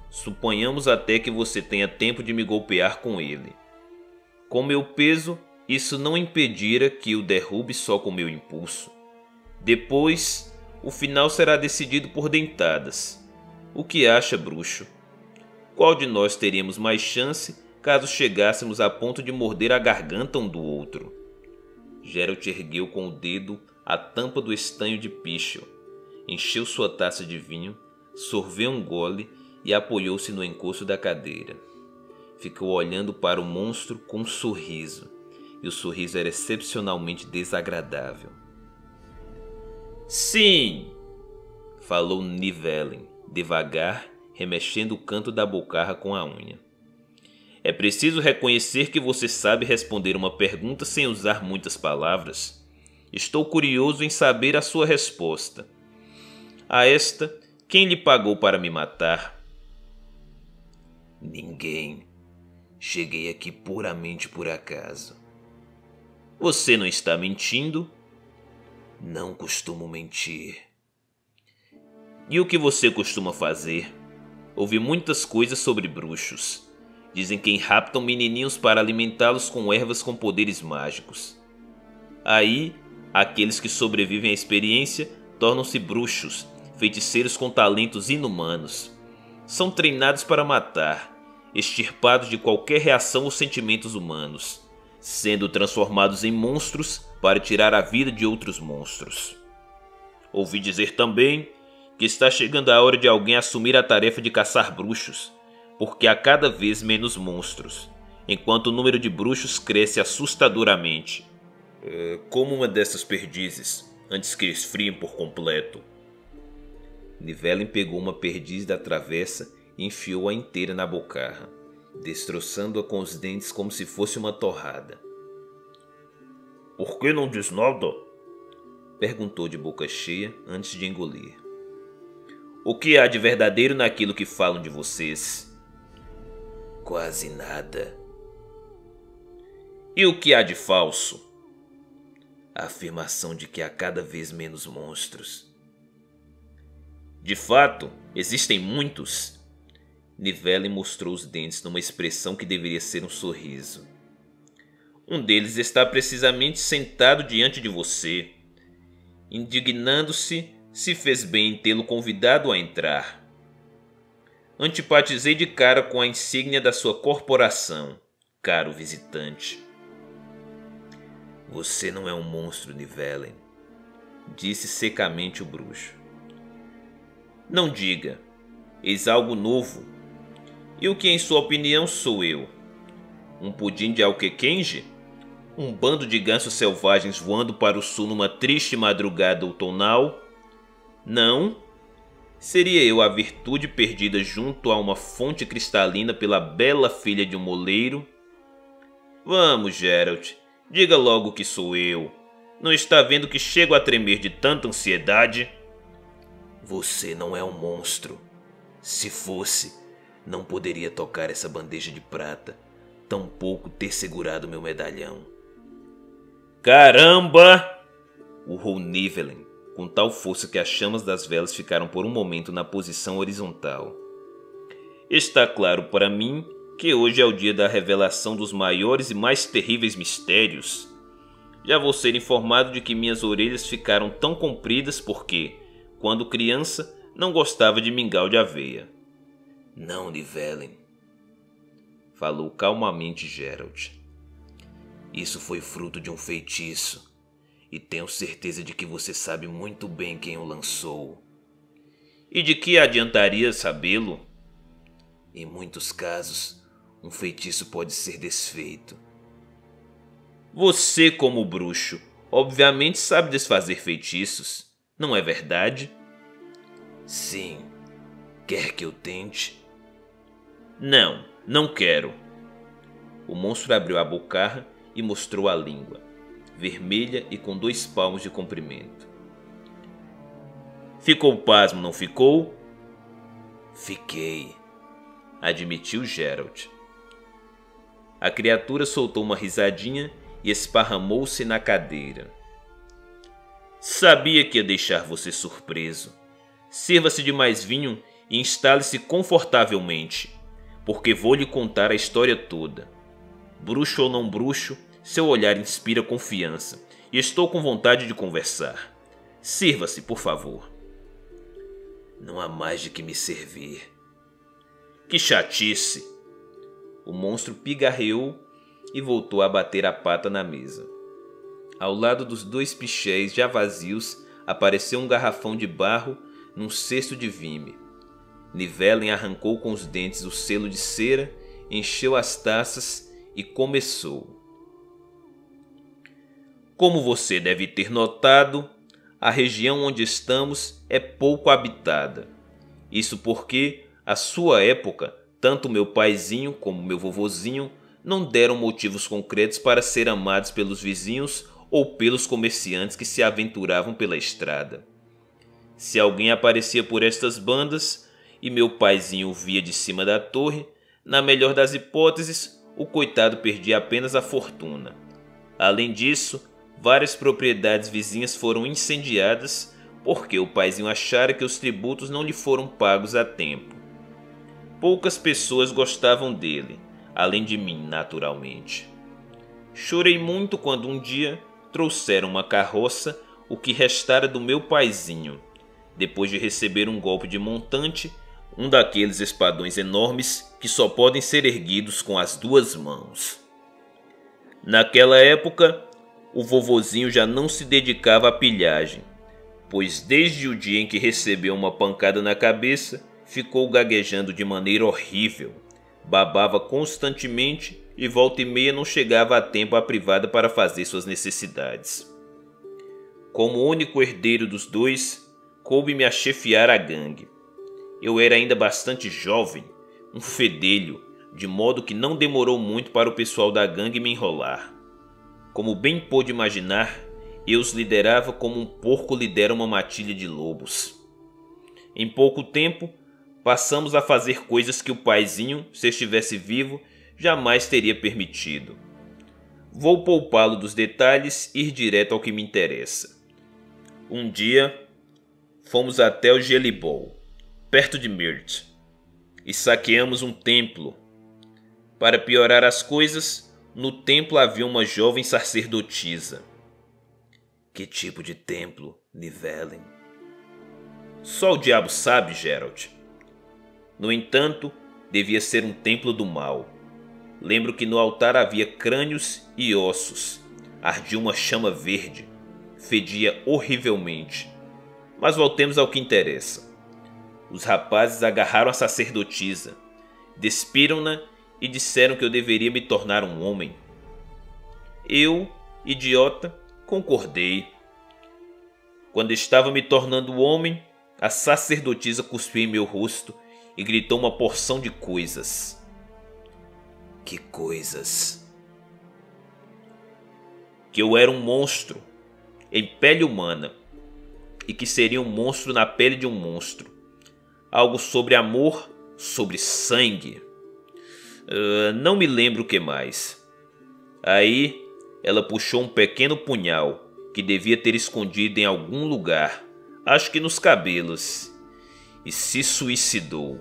Suponhamos até que você tenha tempo de me golpear com ele. Com meu peso, isso não impedirá que o derrube só com meu impulso. Depois, o final será decidido por dentadas. O que acha, bruxo? Qual de nós teríamos mais chance caso chegássemos a ponto de morder a garganta um do outro? Geralt ergueu com o dedo a tampa do estanho de pichel, encheu sua taça de vinho, sorveu um gole e apoiou-se no encosto da cadeira. Ficou olhando para o monstro com um sorriso, e o sorriso era excepcionalmente desagradável. Sim, falou Nivellen, devagar, remexendo o canto da bocarra com a unha. É preciso reconhecer que você sabe responder uma pergunta sem usar muitas palavras. Estou curioso em saber a sua resposta. A esta, quem lhe pagou para me matar? Ninguém. Cheguei aqui puramente por acaso. Você não está mentindo? Não costumo mentir. E o que você costuma fazer? Ouvi muitas coisas sobre bruxos. Dizem que raptam menininhos para alimentá-los com ervas com poderes mágicos. Aí, aqueles que sobrevivem à experiência tornam-se bruxos, feiticeiros com talentos inumanos. São treinados para matar, extirpados de qualquer reação aos sentimentos humanos, sendo transformados em monstros para tirar a vida de outros monstros. Ouvi dizer também que está chegando a hora de alguém assumir a tarefa de caçar bruxos, porque há cada vez menos monstros, enquanto o número de bruxos cresce assustadoramente. Como uma dessas perdizes, antes que esfriem por completo. Nivellen pegou uma perdiz da travessa e enfiou-a inteira na bocarra, destroçando-a com os dentes como se fosse uma torrada. Por que não diz nada? Perguntou de boca cheia antes de engolir. O que há de verdadeiro naquilo que falam de vocês? Quase nada. E o que há de falso? A afirmação de que há cada vez menos monstros. De fato, existem muitos. Nivellen mostrou os dentes numa expressão que deveria ser um sorriso. Um deles está precisamente sentado diante de você. Indignando-se, se fez bem em tê-lo convidado a entrar. Antipatizei de cara com a insígnia da sua corporação, caro visitante. Você não é um monstro, Nivellen, disse secamente o bruxo. Não diga, eis algo novo. E o que em sua opinião sou eu? Um pudim de alquequenge? Um bando de gansos selvagens voando para o sul numa triste madrugada outonal? Não? Seria eu a virtude perdida junto a uma fonte cristalina pela bela filha de um moleiro? Vamos, Geralt, diga logo que sou eu. Não está vendo que chego a tremer de tanta ansiedade? Você não é um monstro. Se fosse, não poderia tocar essa bandeja de prata, tampouco ter segurado meu medalhão. Caramba! Urrou Nivellen, com tal força que as chamas das velas ficaram por um momento na posição horizontal. Está claro para mim que hoje é o dia da revelação dos maiores e mais terríveis mistérios. Já vou ser informado de que minhas orelhas ficaram tão compridas porque, quando criança, não gostava de mingau de aveia. Não, Nivellen, falou calmamente Geralt. Isso foi fruto de um feitiço, e tenho certeza de que você sabe muito bem quem o lançou. E de que adiantaria sabê-lo? Em muitos casos, um feitiço pode ser desfeito. Você, como bruxo, obviamente sabe desfazer feitiços, não é verdade? Sim. Quer que eu tente? Não, não quero. O monstro abriu a bocarra e mostrou a língua, vermelha e com 2 palmos de comprimento. Ficou pasmo, não ficou? Fiquei, admitiu Geralt. A criatura soltou uma risadinha e esparramou-se na cadeira. Sabia que ia deixar você surpreso. Sirva-se de mais vinho e instale-se confortavelmente, porque vou lhe contar a história toda. Bruxo ou não bruxo, seu olhar inspira confiança e estou com vontade de conversar. Sirva-se, por favor. Não há mais de que me servir. Que chatice! O monstro pigarreou e voltou a bater a pata na mesa. Ao lado dos 2 pichéis já vazios, apareceu um garrafão de barro num cesto de vime. Nivellen arrancou com os dentes o selo de cera, encheu as taças e começou. Como você deve ter notado, a região onde estamos é pouco habitada. Isso porque, à sua época, tanto meu paizinho como meu vovozinho não deram motivos concretos para ser amados pelos vizinhos ou pelos comerciantes que se aventuravam pela estrada. Se alguém aparecia por estas bandas e meu paizinho o via de cima da torre, na melhor das hipóteses, o coitado perdia apenas a fortuna. Além disso, várias propriedades vizinhas foram incendiadas porque o paizinho achara que os tributos não lhe foram pagos a tempo. Poucas pessoas gostavam dele, além de mim, naturalmente. Chorei muito quando um dia trouxeram uma carroça, o que restara do meu paizinho, depois de receber um golpe de montante, um daqueles espadões enormes que só podem ser erguidos com as 2 mãos. Naquela época, o vovozinho já não se dedicava à pilhagem, pois desde o dia em que recebeu uma pancada na cabeça, ficou gaguejando de maneira horrível, babava constantemente e volta e meia não chegava a tempo à privada para fazer suas necessidades. Como único herdeiro dos dois, coube-me a chefiar a gangue. Eu era ainda bastante jovem, um fedelho, de modo que não demorou muito para o pessoal da gangue me enrolar. Como bem pôde imaginar, eu os liderava como um porco lidera uma matilha de lobos. Em pouco tempo, passamos a fazer coisas que o paizinho, se estivesse vivo, jamais teria permitido. Vou poupá-lo dos detalhes e ir direto ao que me interessa. Um dia, fomos até o Gelibol, perto de Mirt, e saqueamos um templo. Para piorar as coisas, no templo havia uma jovem sacerdotisa. Que tipo de templo, Nivellen? Só o diabo sabe, Geralt. No entanto, devia ser um templo do mal. Lembro que no altar havia crânios e ossos. Ardia uma chama verde. Fedia horrivelmente. Mas voltemos ao que interessa. Os rapazes agarraram a sacerdotisa, despiram-na e disseram que eu deveria me tornar um homem. Eu, idiota, concordei. Quando estava me tornando homem, a sacerdotisa cuspiu em meu rosto e gritou uma porção de coisas. Que coisas? Que eu era um monstro, em pele humana, e que seria um monstro na pele de um monstro. Algo sobre amor, sobre sangue. Não me lembro o que mais. Aí ela puxou um pequeno punhal que devia ter escondido em algum lugar, acho que nos cabelos, e se suicidou.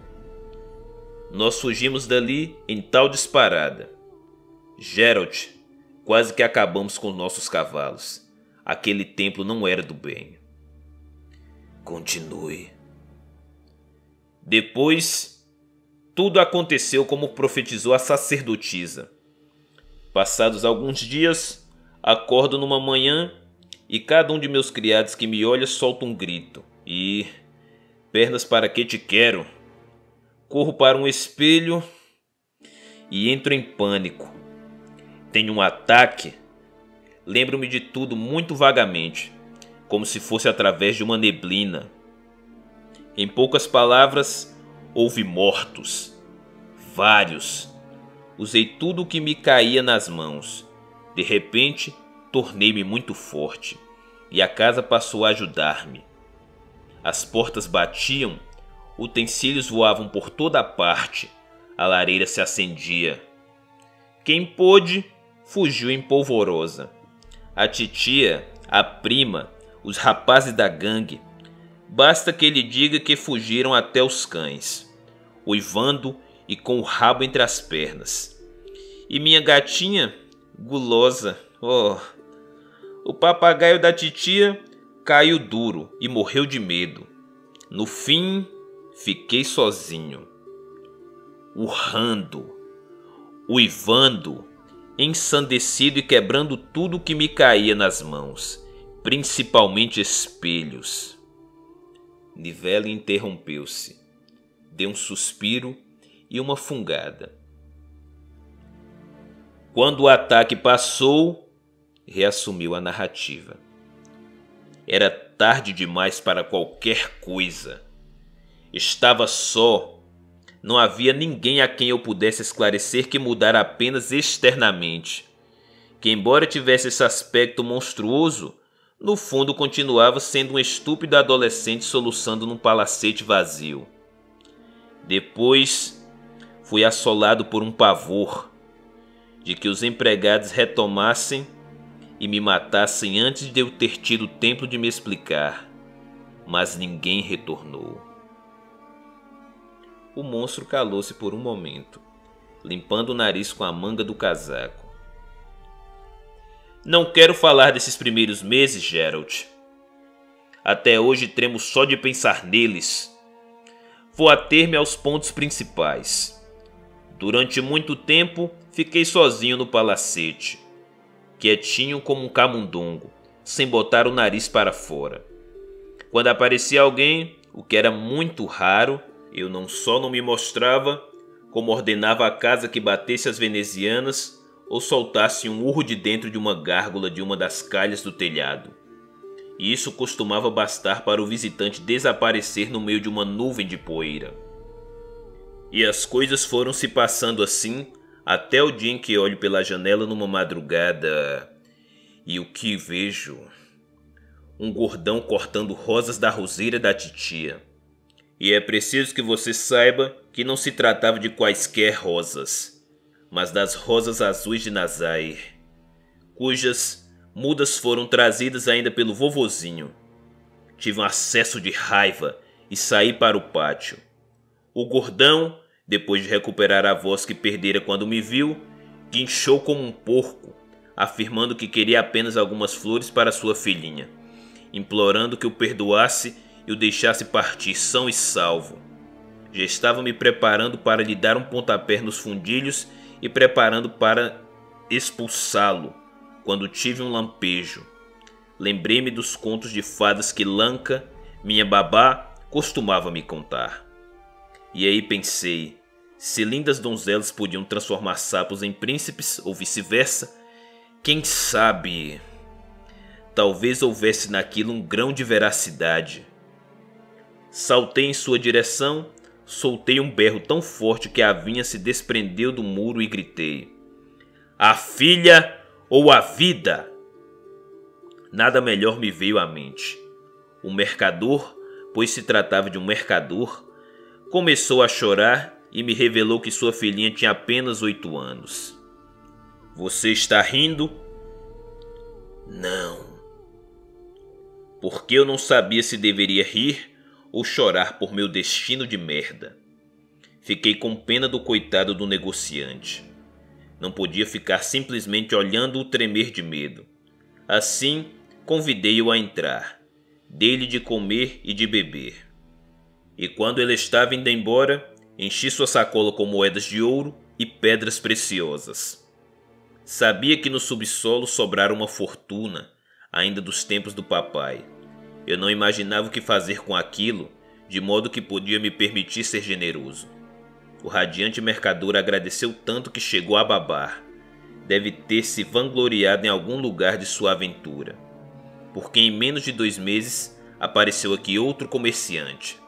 Nós fugimos dali em tal disparada. Geralt, quase que acabamos com nossos cavalos. Aquele templo não era do bem. Continue. Depois, tudo aconteceu como profetizou a sacerdotisa. Passados alguns dias, acordo numa manhã e cada um de meus criados que me olha solta um grito. E... pernas para que te quero? Corro para um espelho e entro em pânico. Tenho um ataque. Lembro-me de tudo muito vagamente, como se fosse através de uma neblina. Em poucas palavras, houve mortos. Vários. Usei tudo o que me caía nas mãos. De repente, tornei-me muito forte, e a casa passou a ajudar-me. As portas batiam, utensílios voavam por toda a parte, a lareira se acendia. Quem pôde, fugiu em polvorosa. A titia, a prima, os rapazes da gangue, basta que ele diga que fugiram até os cães, uivando e com o rabo entre as pernas. E minha gatinha, gulosa, o papagaio da titia caiu duro e morreu de medo. No fim, fiquei sozinho, urrando, uivando, ensandecido e quebrando tudo que me caía nas mãos, principalmente espelhos. Nivellen interrompeu-se, deu um suspiro e uma fungada. Quando o ataque passou, reassumiu a narrativa. Era tarde demais para qualquer coisa. Estava só. Não havia ninguém a quem eu pudesse esclarecer que mudara apenas externamente. Que, embora tivesse esse aspecto monstruoso, no fundo continuava sendo um estúpido adolescente soluçando num palacete vazio. Depois, fui assolado por um pavor de que os empregados retomassem e me matassem antes de eu ter tido tempo de me explicar, mas ninguém retornou. O monstro calou-se por um momento, limpando o nariz com a manga do casaco. Não quero falar desses primeiros meses, Geralt. Até hoje tremo só de pensar neles. Vou ater-me aos pontos principais. Durante muito tempo, fiquei sozinho no palacete, quietinho como um camundongo, sem botar o nariz para fora. Quando aparecia alguém, o que era muito raro, eu não só não me mostrava, como ordenava à casa que batesse as venezianas ou soltasse um urro de dentro de uma gárgula de uma das calhas do telhado. E isso costumava bastar para o visitante desaparecer no meio de uma nuvem de poeira. E as coisas foram se passando assim até o dia em que olho pela janela numa madrugada e o que vejo? Um gordão cortando rosas da roseira da titia. E é preciso que você saiba que não se tratava de quaisquer rosas, mas das rosas azuis de Nazaire, cujas mudas foram trazidas ainda pelo vovozinho. Tive um acesso de raiva e saí para o pátio. O gordão, depois de recuperar a voz que perdera quando me viu, guinchou como um porco, afirmando que queria apenas algumas flores para sua filhinha, implorando que o perdoasse e o deixasse partir são e salvo. Já estava me preparando para lhe dar um pontapé nos fundilhos e preparando para expulsá-lo, quando tive um lampejo. Lembrei-me dos contos de fadas que Lanka, minha babá, costumava me contar. E aí pensei, se lindas donzelas podiam transformar sapos em príncipes ou vice-versa, quem sabe? Talvez houvesse naquilo um grão de veracidade. Saltei em sua direção, soltei um berro tão forte que a vinha se desprendeu do muro e gritei: "A filha ou a vida?" Nada melhor me veio à mente. O mercador, pois se tratava de um mercador, começou a chorar e me revelou que sua filhinha tinha apenas 8 anos. "Você está rindo?" "Não." Porque eu não sabia se deveria rir ou chorar por meu destino de merda. Fiquei com pena do coitado do negociante. Não podia ficar simplesmente olhando-o tremer de medo. Assim, convidei-o a entrar. Dei-lhe de comer e de beber. E quando ele estava indo embora, enchi sua sacola com moedas de ouro e pedras preciosas. Sabia que no subsolo sobrara uma fortuna, ainda dos tempos do papai. Eu não imaginava o que fazer com aquilo, de modo que podia me permitir ser generoso. O radiante mercador agradeceu tanto que chegou a babar. Deve ter se vangloriado em algum lugar de sua aventura, porque em menos de 2 meses apareceu aqui outro comerciante.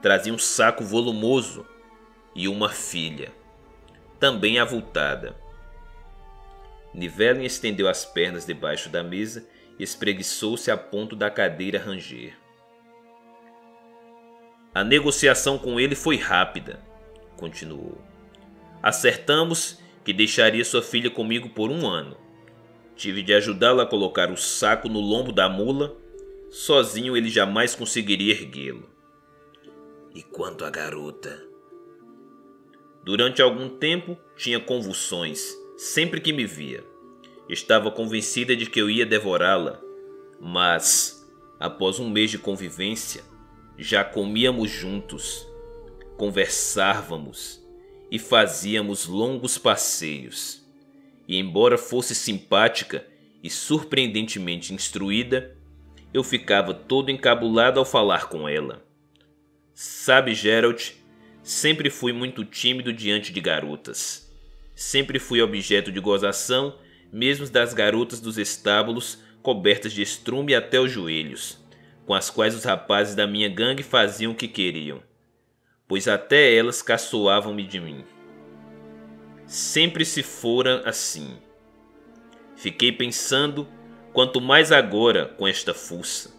Trazia um saco volumoso e uma filha, também avultada. Nivellen estendeu as pernas debaixo da mesa e espreguiçou-se a ponto da cadeira ranger. A negociação com ele foi rápida, continuou. Acertamos que deixaria sua filha comigo por 1 ano. Tive de ajudá-la a colocar o saco no lombo da mula. Sozinho ele jamais conseguiria erguê-lo. E quanto à garota? Durante algum tempo tinha convulsões, sempre que me via. Estava convencida de que eu ia devorá-la, mas, após 1 mês de convivência, já comíamos juntos, conversávamos e fazíamos longos passeios. E embora fosse simpática e surpreendentemente instruída, eu ficava todo encabulado ao falar com ela. Sabe, Geralt, sempre fui muito tímido diante de garotas. Sempre fui objeto de gozação, mesmo das garotas dos estábulos cobertas de estrume até os joelhos, com as quais os rapazes da minha gangue faziam o que queriam, pois até elas caçoavam-me de mim. Sempre se fora assim. Fiquei pensando, quanto mais agora com esta fuça.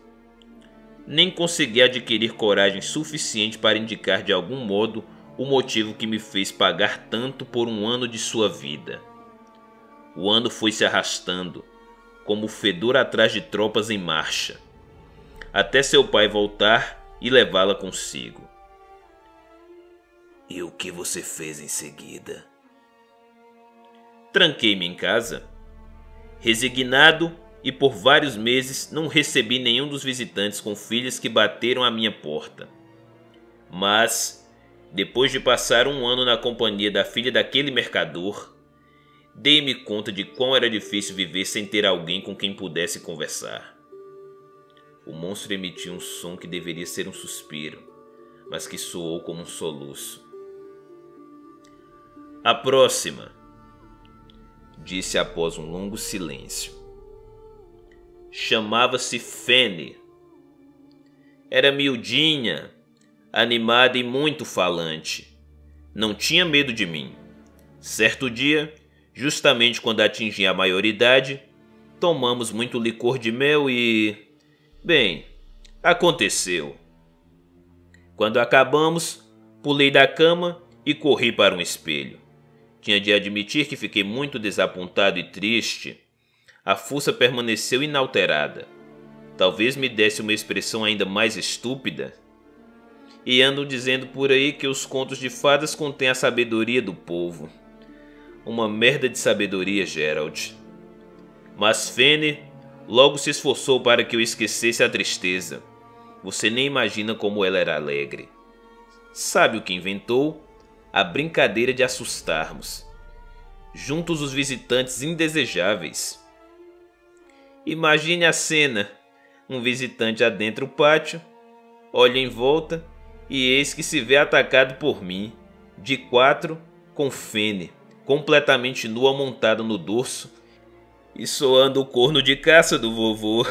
Nem consegui adquirir coragem suficiente para indicar de algum modo o motivo que me fez pagar tanto por 1 ano de sua vida. O ano foi se arrastando, como o fedor atrás de tropas em marcha, até seu pai voltar e levá-la consigo. E o que você fez em seguida? Tranquei-me em casa. Resignado, e por vários meses não recebi nenhum dos visitantes com filhas que bateram à minha porta. Mas, depois de passar 1 ano na companhia da filha daquele mercador, dei-me conta de quão era difícil viver sem ter alguém com quem pudesse conversar. O monstro emitiu um som que deveria ser um suspiro, mas que soou como um soluço. A próxima, disse após um longo silêncio. Chamava-se Fene. Era miudinha, animada e muito falante. Não tinha medo de mim. Certo dia, justamente quando atingi a maioridade, tomamos muito licor de mel e... Bem, aconteceu. Quando acabamos, pulei da cama e corri para um espelho. Tinha de admitir que fiquei muito desapontado e triste. A fuça permaneceu inalterada. Talvez me desse uma expressão ainda mais estúpida. E andam dizendo por aí que os contos de fadas contêm a sabedoria do povo. Uma merda de sabedoria, Geralt. Mas Fene logo se esforçou para que eu esquecesse a tristeza. Você nem imagina como ela era alegre. Sabe o que inventou? A brincadeira de assustarmos. Juntos os visitantes indesejáveis. Imagine a cena. Um visitante adentra o pátio, olha em volta e eis que se vê atacado por mim, de 4, com Fene, completamente nua montada no dorso e soando o corno de caça do vovô.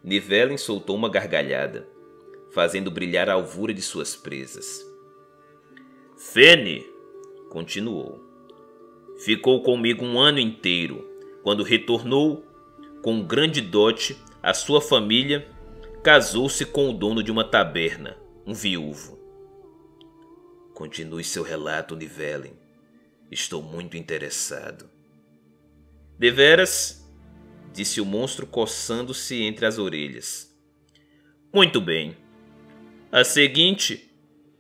Nivellen soltou uma gargalhada, fazendo brilhar a alvura de suas presas. Fene, continuou, ficou comigo um ano inteiro. Quando retornou, com um grande dote, a sua família casou-se com o dono de uma taberna, um viúvo. Continue seu relato, Nivellen. Estou muito interessado. Deveras? Disse o monstro coçando-se entre as orelhas. Muito bem. A seguinte,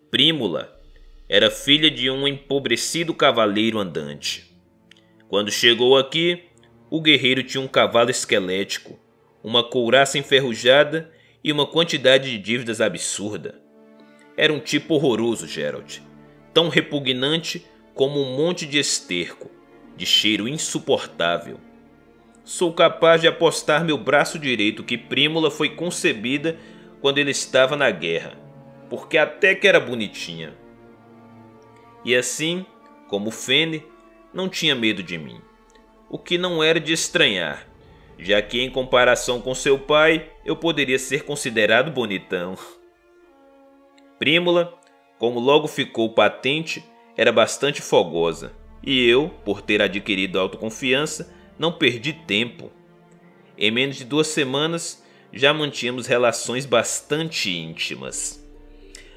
Prímula, era filha de um empobrecido cavaleiro andante. Quando chegou aqui, o guerreiro tinha um cavalo esquelético, uma couraça enferrujada e uma quantidade de dívidas absurda. Era um tipo horroroso, Geralt, tão repugnante como um monte de esterco, de cheiro insuportável. Sou capaz de apostar meu braço direito que Prímula foi concebida quando ele estava na guerra, porque até que era bonitinha. E assim, como Fene, não tinha medo de mim, o que não era de estranhar, já que em comparação com seu pai, eu poderia ser considerado bonitão. Prímula, como logo ficou patente, era bastante fogosa, e eu, por ter adquirido autoconfiança, não perdi tempo. Em menos de 2 semanas, já mantínhamos relações bastante íntimas,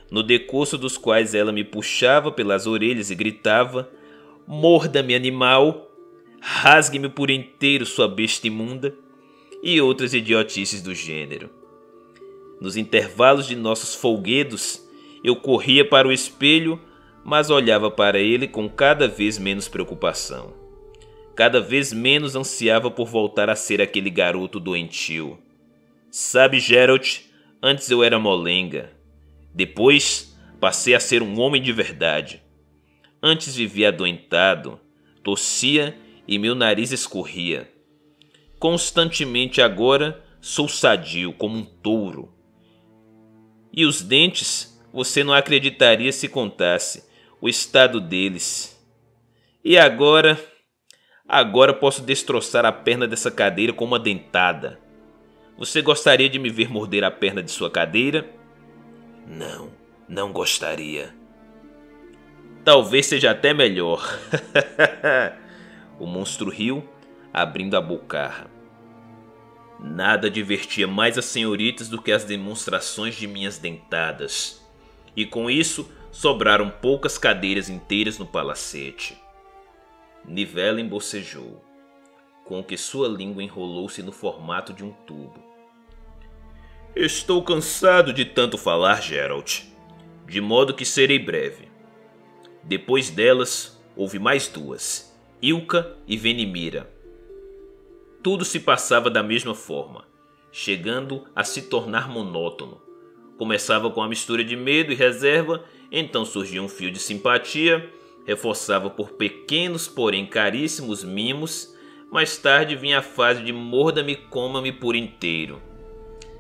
no decurso dos quais ela me puxava pelas orelhas e gritava: "Morda-me, animal! Rasgue-me por inteiro, sua besta imunda!" e outras idiotices do gênero. Nos intervalos de nossos folguedos, eu corria para o espelho, mas olhava para ele com cada vez menos preocupação. Cada vez menos ansiava por voltar a ser aquele garoto doentio. Sabe, Geralt, antes eu era molenga. Depois passei a ser um homem de verdade. Antes vivia adoentado, tossia e meu nariz escorria. Constantemente agora sou sadio como um touro. E os dentes, você não acreditaria se contasse o estado deles. E agora posso destroçar a perna dessa cadeira com uma dentada. Você gostaria de me ver morder a perna de sua cadeira? Não, não gostaria. Talvez seja até melhor. O monstro riu, abrindo a bocarra. Nada divertia mais as senhoritas do que as demonstrações de minhas dentadas. E com isso, sobraram poucas cadeiras inteiras no palacete. Nivellen bocejou, com que sua língua enrolou-se no formato de um tubo. Estou cansado de tanto falar, Geralt, de modo que serei breve. Depois delas, houve mais 2, Ilka e Venimira. Tudo se passava da mesma forma, chegando a se tornar monótono. Começava com a mistura de medo e reserva, então surgia um fio de simpatia, reforçava por pequenos, porém caríssimos mimos, Mais tarde vinha a fase de morda-me, coma-me por inteiro,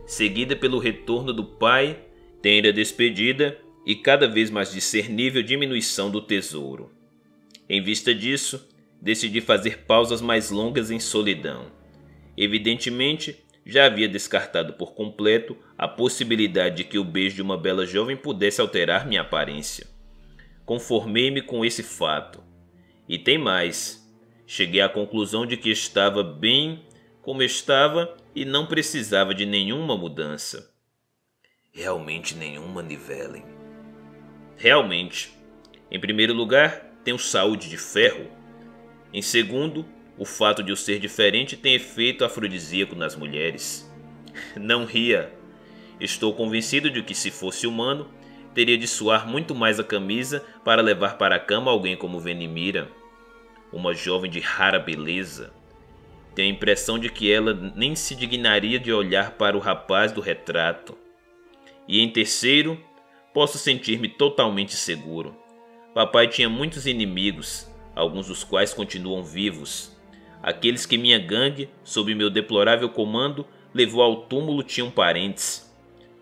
seguida pelo retorno do pai, tenra despedida e cada vez mais discernível diminuição do tesouro. Em vista disso, decidi fazer pausas mais longas em solidão. Evidentemente, já havia descartado por completo a possibilidade de que o beijo de uma bela jovem pudesse alterar minha aparência. Conformei-me com esse fato. E tem mais. Cheguei à conclusão de que estava bem como estava e não precisava de nenhuma mudança. Realmente nenhuma, Nivellen. Realmente. Em primeiro lugar, tenho saúde de ferro. Em segundo, o fato de eu ser diferente tem efeito afrodisíaco nas mulheres. Não ria. Estou convencido de que, se fosse humano, teria de suar muito mais a camisa para levar para a cama alguém como Venimira, uma jovem de rara beleza. Tenho a impressão de que ela nem se dignaria de olhar para o rapaz do retrato. E em terceiro, posso sentir-me totalmente seguro. Papai tinha muitos inimigos, alguns dos quais continuam vivos. Aqueles que minha gangue, sob meu deplorável comando, levou ao túmulo tinham parentes.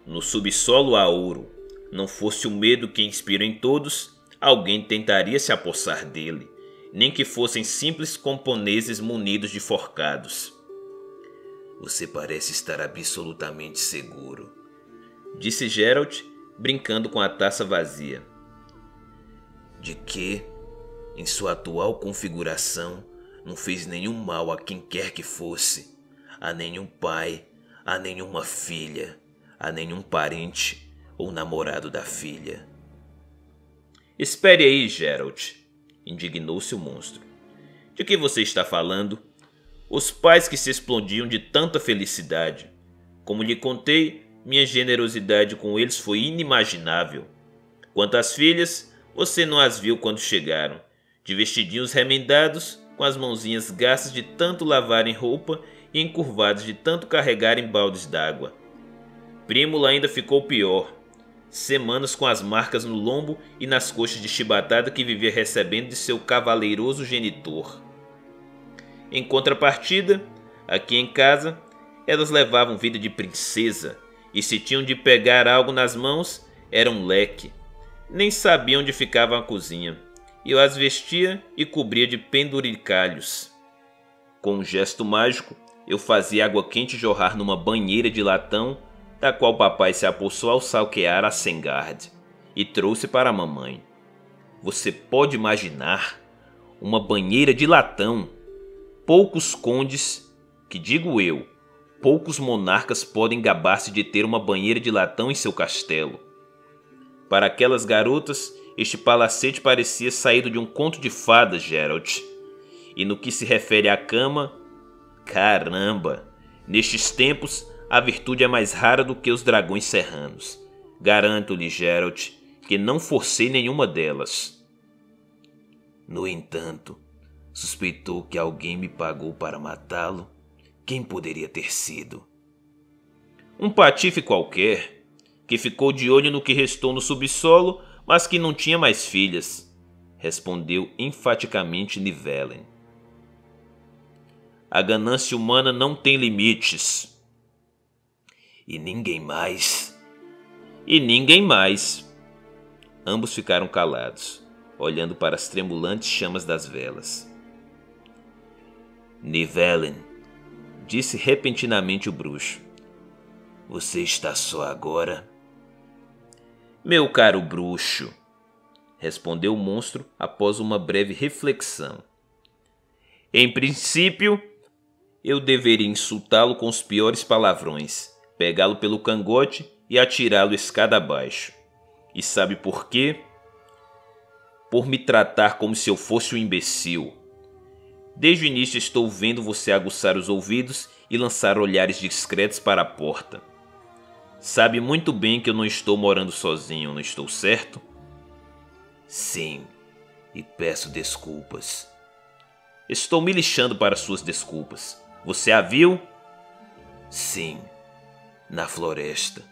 No subsolo há ouro. Não fosse o medo que inspira em todos, alguém tentaria se apossar dele, nem que fossem simples camponeses munidos de forcados. Você parece estar absolutamente seguro, disse Geralt, brincando com a taça vazia. De que, em sua atual configuração, não fez nenhum mal a quem quer que fosse, a nenhum pai, a nenhuma filha, a nenhum parente ou namorado da filha. Espere aí, Geralt, indignou-se o monstro. De que você está falando? Os pais que se explodiam de tanta felicidade. Como lhe contei, minha generosidade com eles foi inimaginável. Quanto às filhas, você não as viu quando chegaram, de vestidinhos remendados, com as mãozinhas gastas de tanto lavarem roupa e encurvadas de tanto carregarem baldes d'água. Prímula ainda ficou pior. Semanas com as marcas no lombo e nas coxas de chibatada que vivia recebendo de seu cavaleiroso genitor. Em contrapartida, aqui em casa, elas levavam vida de princesa, e se tinham de pegar algo nas mãos, era um leque. Nem sabiam onde ficava a cozinha. Eu as vestia e cobria de penduricalhos. Com um gesto mágico, eu fazia água quente jorrar numa banheira de latão, da qual papai se apossou ao salquear a Sengard, e trouxe para a mamãe. Você pode imaginar uma banheira de latão? Poucos condes, que digo eu, poucos monarcas podem gabar-se de ter uma banheira de latão em seu castelo. Para aquelas garotas, este palacete parecia saído de um conto de fadas, Geralt. E no que se refere à cama, caramba, nestes tempos a virtude é mais rara do que os dragões serranos. Garanto-lhe, Geralt, que não forcei nenhuma delas. No entanto, suspeitou que alguém me pagou para matá-lo? Quem poderia ter sido? Um patife qualquer, que ficou de olho no que restou no subsolo, mas que não tinha mais filhas, respondeu enfaticamente Nivellen. A ganância humana não tem limites. E ninguém mais? E ninguém mais. Ambos ficaram calados, olhando para as tremulantes chamas das velas. Nivellen, disse repentinamente o bruxo. Você está só agora? Meu caro bruxo, respondeu o monstro após uma breve reflexão. Em princípio, eu deveria insultá-lo com os piores palavrões, pegá-lo pelo cangote e atirá-lo escada abaixo. E sabe por quê? Por me tratar como se eu fosse um imbecil. Desde o início estou vendo você aguçar os ouvidos e lançar olhares discretos para a porta. Sabe muito bem que eu não estou morando sozinho, não estou certo? Sim, e peço desculpas. Estou me lixando para suas desculpas. Você a viu? Sim, na floresta,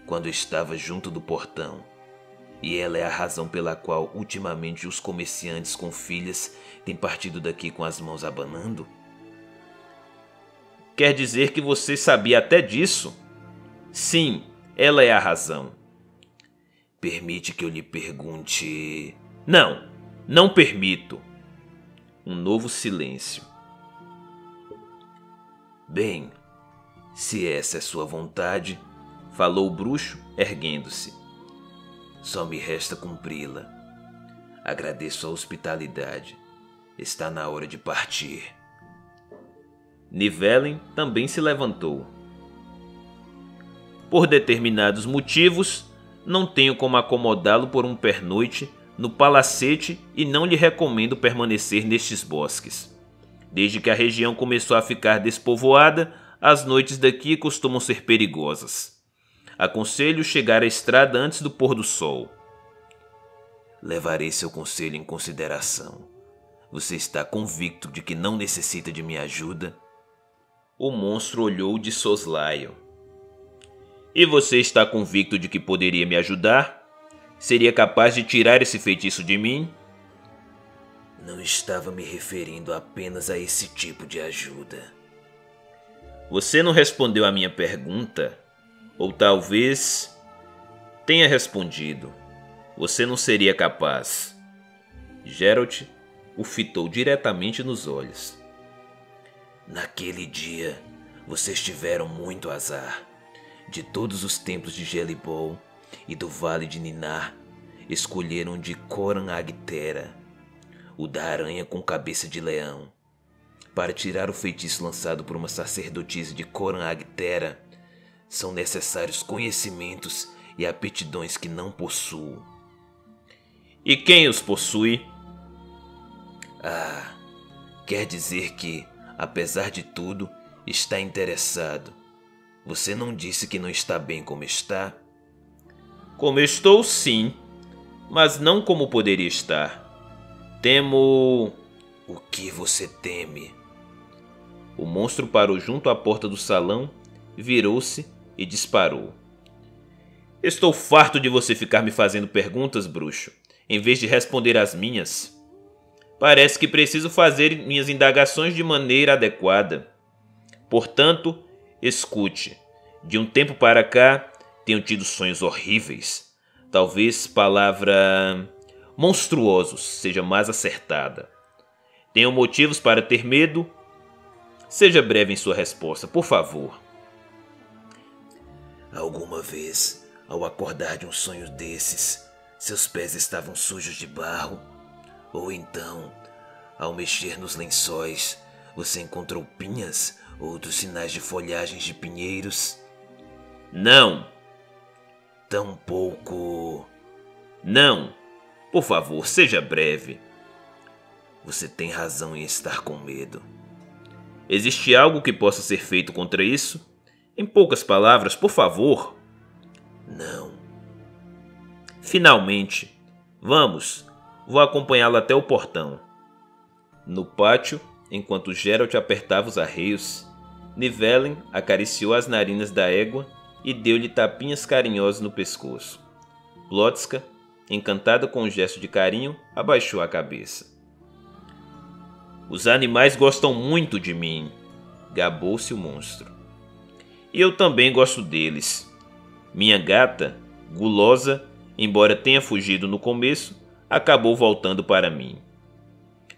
quando estava junto do portão. E ela é a razão pela qual ultimamente os comerciantes com filhas têm partido daqui com as mãos abanando? Quer dizer que você sabia até disso? Sim, ela é a razão. Permite que eu lhe pergunte... Não, não permito. Um novo silêncio. Bem, se essa é sua vontade, falou o bruxo, erguendo-se. Só me resta cumpri-la. Agradeço a hospitalidade. Está na hora de partir. Nivellen também se levantou. Por determinados motivos, não tenho como acomodá-lo por um pernoite no palacete e não lhe recomendo permanecer nestes bosques. Desde que a região começou a ficar despovoada, as noites daqui costumam ser perigosas. Aconselho chegar à estrada antes do pôr do sol. Levarei seu conselho em consideração. Você está convicto de que não necessita de minha ajuda? O monstro olhou de soslaio. E você está convicto de que poderia me ajudar? Seria capaz de tirar esse feitiço de mim? Não estava me referindo apenas a esse tipo de ajuda. Você não respondeu à minha pergunta? Ou talvez tenha respondido. Você não seria capaz. Geralt o fitou diretamente nos olhos. Naquele dia, vocês tiveram muito azar. De todos os templos de Gelibol e do Vale de Ninar, escolheram de Coran Agtera, o da aranha com cabeça de leão. Para tirar o feitiço lançado por uma sacerdotisa de Coran Agtera, são necessários conhecimentos e aptidões que não possuo. E quem os possui? Quer dizer que, apesar de tudo, está interessado. Você não disse que não está bem como está? Como estou, sim, mas não como poderia estar. Temo... O que você teme? O monstro parou junto à porta do salão, virou-se e disparou. Estou farto de você ficar me fazendo perguntas, bruxo, em vez de responder as minhas. Parece que preciso fazer minhas indagações de maneira adequada. Portanto, escute. De um tempo para cá, tenho tido sonhos horríveis. Talvez palavra monstruosos seja mais acertada. Tenho motivos para ter medo? Seja breve em sua resposta, por favor. Alguma vez, ao acordar de um sonho desses, seus pés estavam sujos de barro? Ou então, ao mexer nos lençóis, você encontrou pinhas ou outros sinais de folhagens de pinheiros? Não. Tampouco. Não. Por favor, seja breve. Você tem razão em estar com medo. Existe algo que possa ser feito contra isso? Em poucas palavras, por favor. Não. Finalmente. Vamos. Vou acompanhá-lo até o portão. No pátio, enquanto Geralt apertava os arreios, Nivellen acariciou as narinas da égua e deu-lhe tapinhas carinhosos no pescoço. Plotska, encantada com o gesto de carinho, abaixou a cabeça. Os animais gostam muito de mim, gabou-se o monstro. E eu também gosto deles. Minha gata, gulosa, embora tenha fugido no começo, acabou voltando para mim.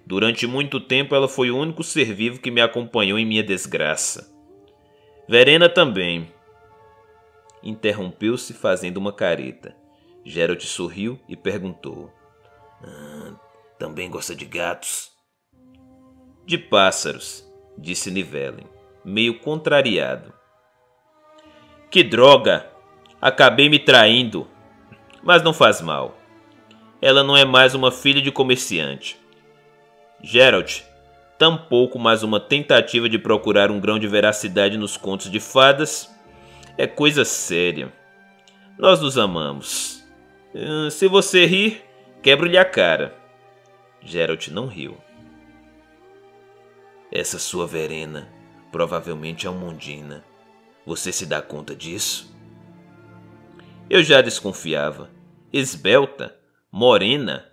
Durante muito tempo ela foi o único ser vivo que me acompanhou em minha desgraça. Verena também. Interrompeu-se fazendo uma careta. Geralt sorriu e perguntou. Também gosta de gatos? De pássaros, disse Nivellen, meio contrariado. Que droga! Acabei me traindo. Mas não faz mal. Ela não é mais uma filha de comerciante. Geralt, tampouco mais uma tentativa de procurar um grão de veracidade nos contos de fadas. É coisa séria. Nós nos amamos. Se você rir, quebro-lhe a cara. Geralt não riu. Essa sua Verena provavelmente é uma Undina. Você se dá conta disso? Eu já desconfiava. Esbelta, morena,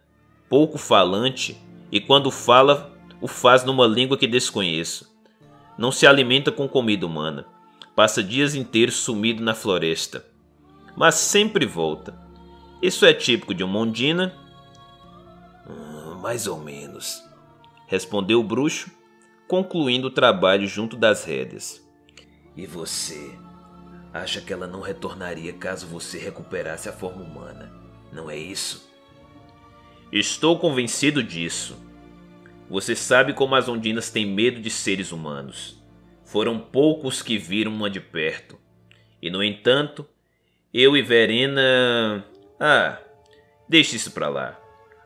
pouco falante, e quando fala, o faz numa língua que desconheço. Não se alimenta com comida humana. Passa dias inteiros sumido na floresta. Mas sempre volta. Isso é típico de uma ondina? Mais ou menos, respondeu o bruxo, concluindo o trabalho junto das rédeas. E você? Acha que ela não retornaria caso você recuperasse a forma humana, não é isso? Estou convencido disso. Você sabe como as ondinas têm medo de seres humanos. Foram poucos que viram uma de perto. E, no entanto, eu e Verena... deixe isso pra lá.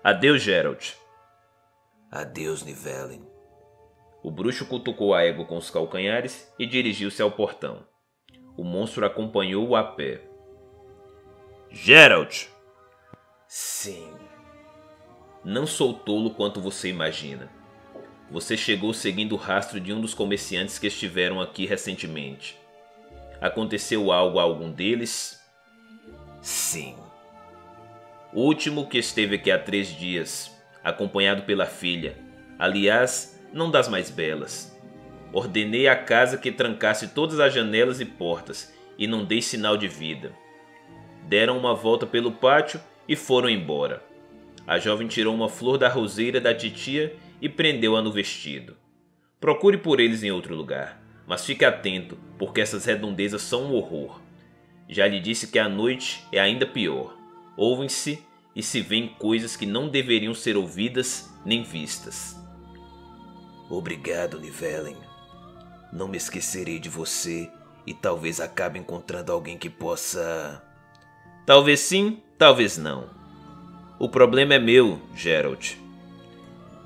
Adeus, Geralt. Adeus, Nivellen. O bruxo cutucou a égua com os calcanhares e dirigiu-se ao portão. O monstro acompanhou-o a pé. Geralt! Sim. Não sou tolo quanto você imagina. Você chegou seguindo o rastro de um dos comerciantes que estiveram aqui recentemente. Aconteceu algo a algum deles? Sim. O último que esteve aqui há 3 dias, acompanhado pela filha, aliás, não das mais belas. Ordenei à casa que trancasse todas as janelas e portas e não dei sinal de vida. Deram uma volta pelo pátio e foram embora. A jovem tirou uma flor da roseira da titia e prendeu-a no vestido. Procure por eles em outro lugar, mas fique atento, porque essas redondezas são um horror. Já lhe disse que a noite é ainda pior. Ouvem-se e se veem coisas que não deveriam ser ouvidas nem vistas. Obrigado, Nivellen. Não me esquecerei de você e talvez acabe encontrando alguém que possa... Talvez sim, talvez não. O problema é meu, Geralt.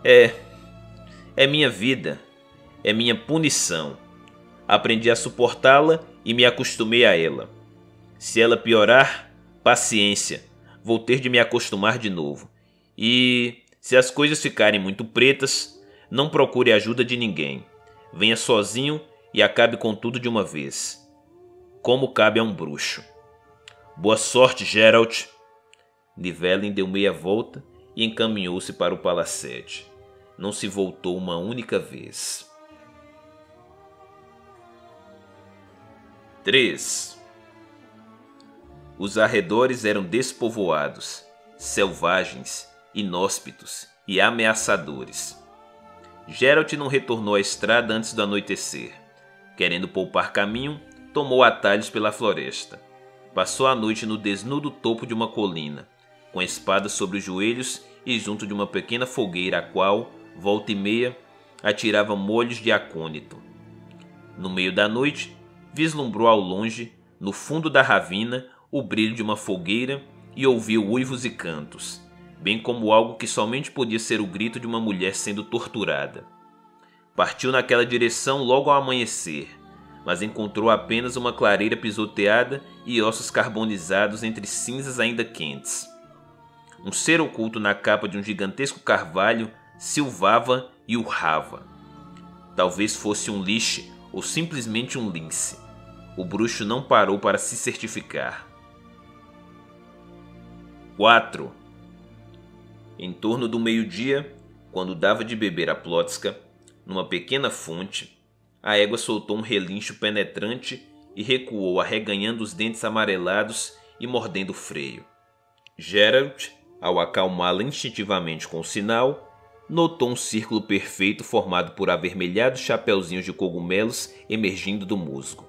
É minha vida. É minha punição. Aprendi a suportá-la e me acostumei a ela. Se ela piorar, paciência. Vou ter de me acostumar de novo. E, se as coisas ficarem muito pretas, não procure ajuda de ninguém. Venha sozinho e acabe com tudo de uma vez. Como cabe a um bruxo. Boa sorte, Geralt. Nivellen deu meia volta e encaminhou-se para o palacete. Não se voltou uma única vez. 3. Os arredores eram despovoados, selvagens, inóspitos e ameaçadores. Geralt não retornou à estrada antes do anoitecer. Querendo poupar caminho, tomou atalhos pela floresta. Passou a noite no desnudo topo de uma colina, com a espada sobre os joelhos e junto de uma pequena fogueira a qual, volta e meia, atirava molhos de acônito. No meio da noite, vislumbrou ao longe, no fundo da ravina, o brilho de uma fogueira e ouviu uivos e cantos, bem como algo que somente podia ser o grito de uma mulher sendo torturada. Partiu naquela direção logo ao amanhecer, mas encontrou apenas uma clareira pisoteada e ossos carbonizados entre cinzas ainda quentes. Um ser oculto na capa de um gigantesco carvalho silvava e urrava. Talvez fosse um lixe ou simplesmente um lince. O bruxo não parou para se certificar. 4. Em torno do meio-dia, quando dava de beber a Plotska, numa pequena fonte, a égua soltou um relincho penetrante e recuou arreganhando os dentes amarelados e mordendo o freio. Geralt, ao acalmá-la instintivamente com o sinal, notou um círculo perfeito formado por avermelhados chapeuzinhos de cogumelos emergindo do musgo.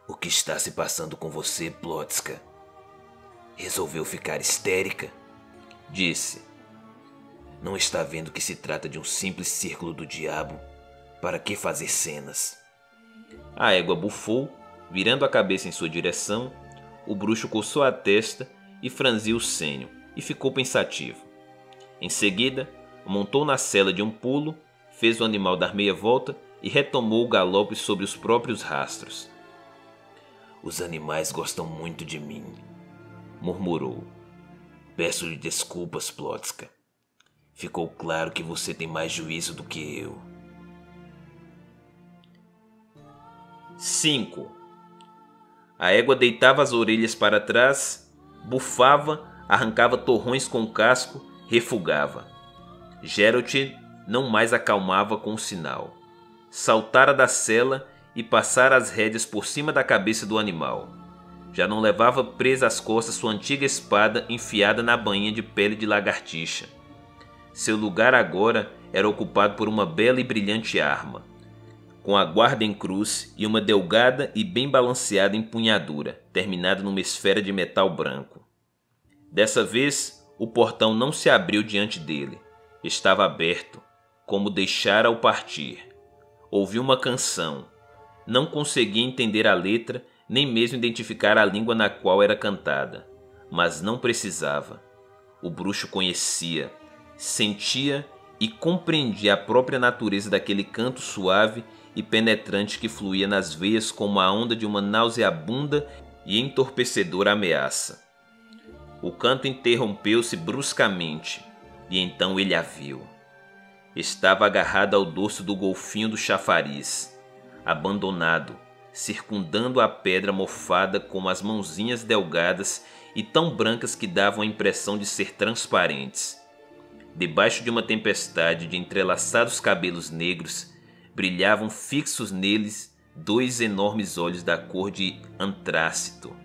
O que está se passando com você, Plotska? Resolveu ficar histérica? Disse. Não está vendo que se trata de um simples círculo do diabo? Para que fazer cenas? A égua bufou, virando a cabeça em sua direção. O bruxo coçou a testa e franziu o senho, e ficou pensativo. Em seguida, montou na sela de um pulo, fez o animal dar meia volta e retomou o galope sobre os próprios rastros. Os animais gostam muito de mim, murmurou. Peço-lhe desculpas, Plotska. Ficou claro que você tem mais juízo do que eu. 5. A égua deitava as orelhas para trás, bufava, arrancava torrões com o casco, refugava. Geralt não mais acalmava com o sinal. saltara da sela e passara as rédeas por cima da cabeça do animal. Já não levava presa às costas sua antiga espada enfiada na bainha de pele de lagartixa. Seu lugar agora era ocupado por uma bela e brilhante arma, com a guarda em cruz e uma delgada e bem balanceada empunhadura, terminada numa esfera de metal branco. Dessa vez, o portão não se abriu diante dele. Estava aberto, como deixara-o partir. Ouviu uma canção. Não conseguia entender a letra, nem mesmo identificar a língua na qual era cantada. Mas não precisava. O bruxo conhecia, sentia e compreendia a própria natureza daquele canto suave e penetrante que fluía nas veias como a onda de uma nauseabunda e entorpecedora ameaça. O canto interrompeu-se bruscamente, e então ele a viu. Estava agarrado ao dorso do golfinho do chafariz, abandonado, circundando a pedra mofada com as mãozinhas delgadas e tão brancas que davam a impressão de ser transparentes. Debaixo de uma tempestade de entrelaçados cabelos negros, brilhavam fixos neles 2 enormes olhos da cor de antrácito.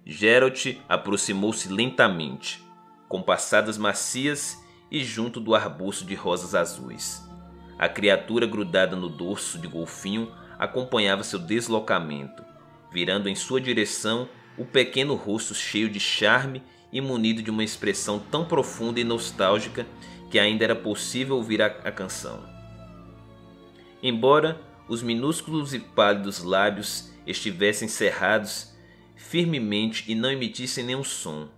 Geralt aproximou-se lentamente, com passadas macias e junto do arbusto de rosas azuis. A criatura grudada no dorso de golfinho acompanhava seu deslocamento, virando em sua direção o pequeno rosto cheio de charme e munido de uma expressão tão profunda e nostálgica que ainda era possível ouvir a canção. Embora os minúsculos e pálidos lábios estivessem cerrados firmemente e não emitissem nenhum som,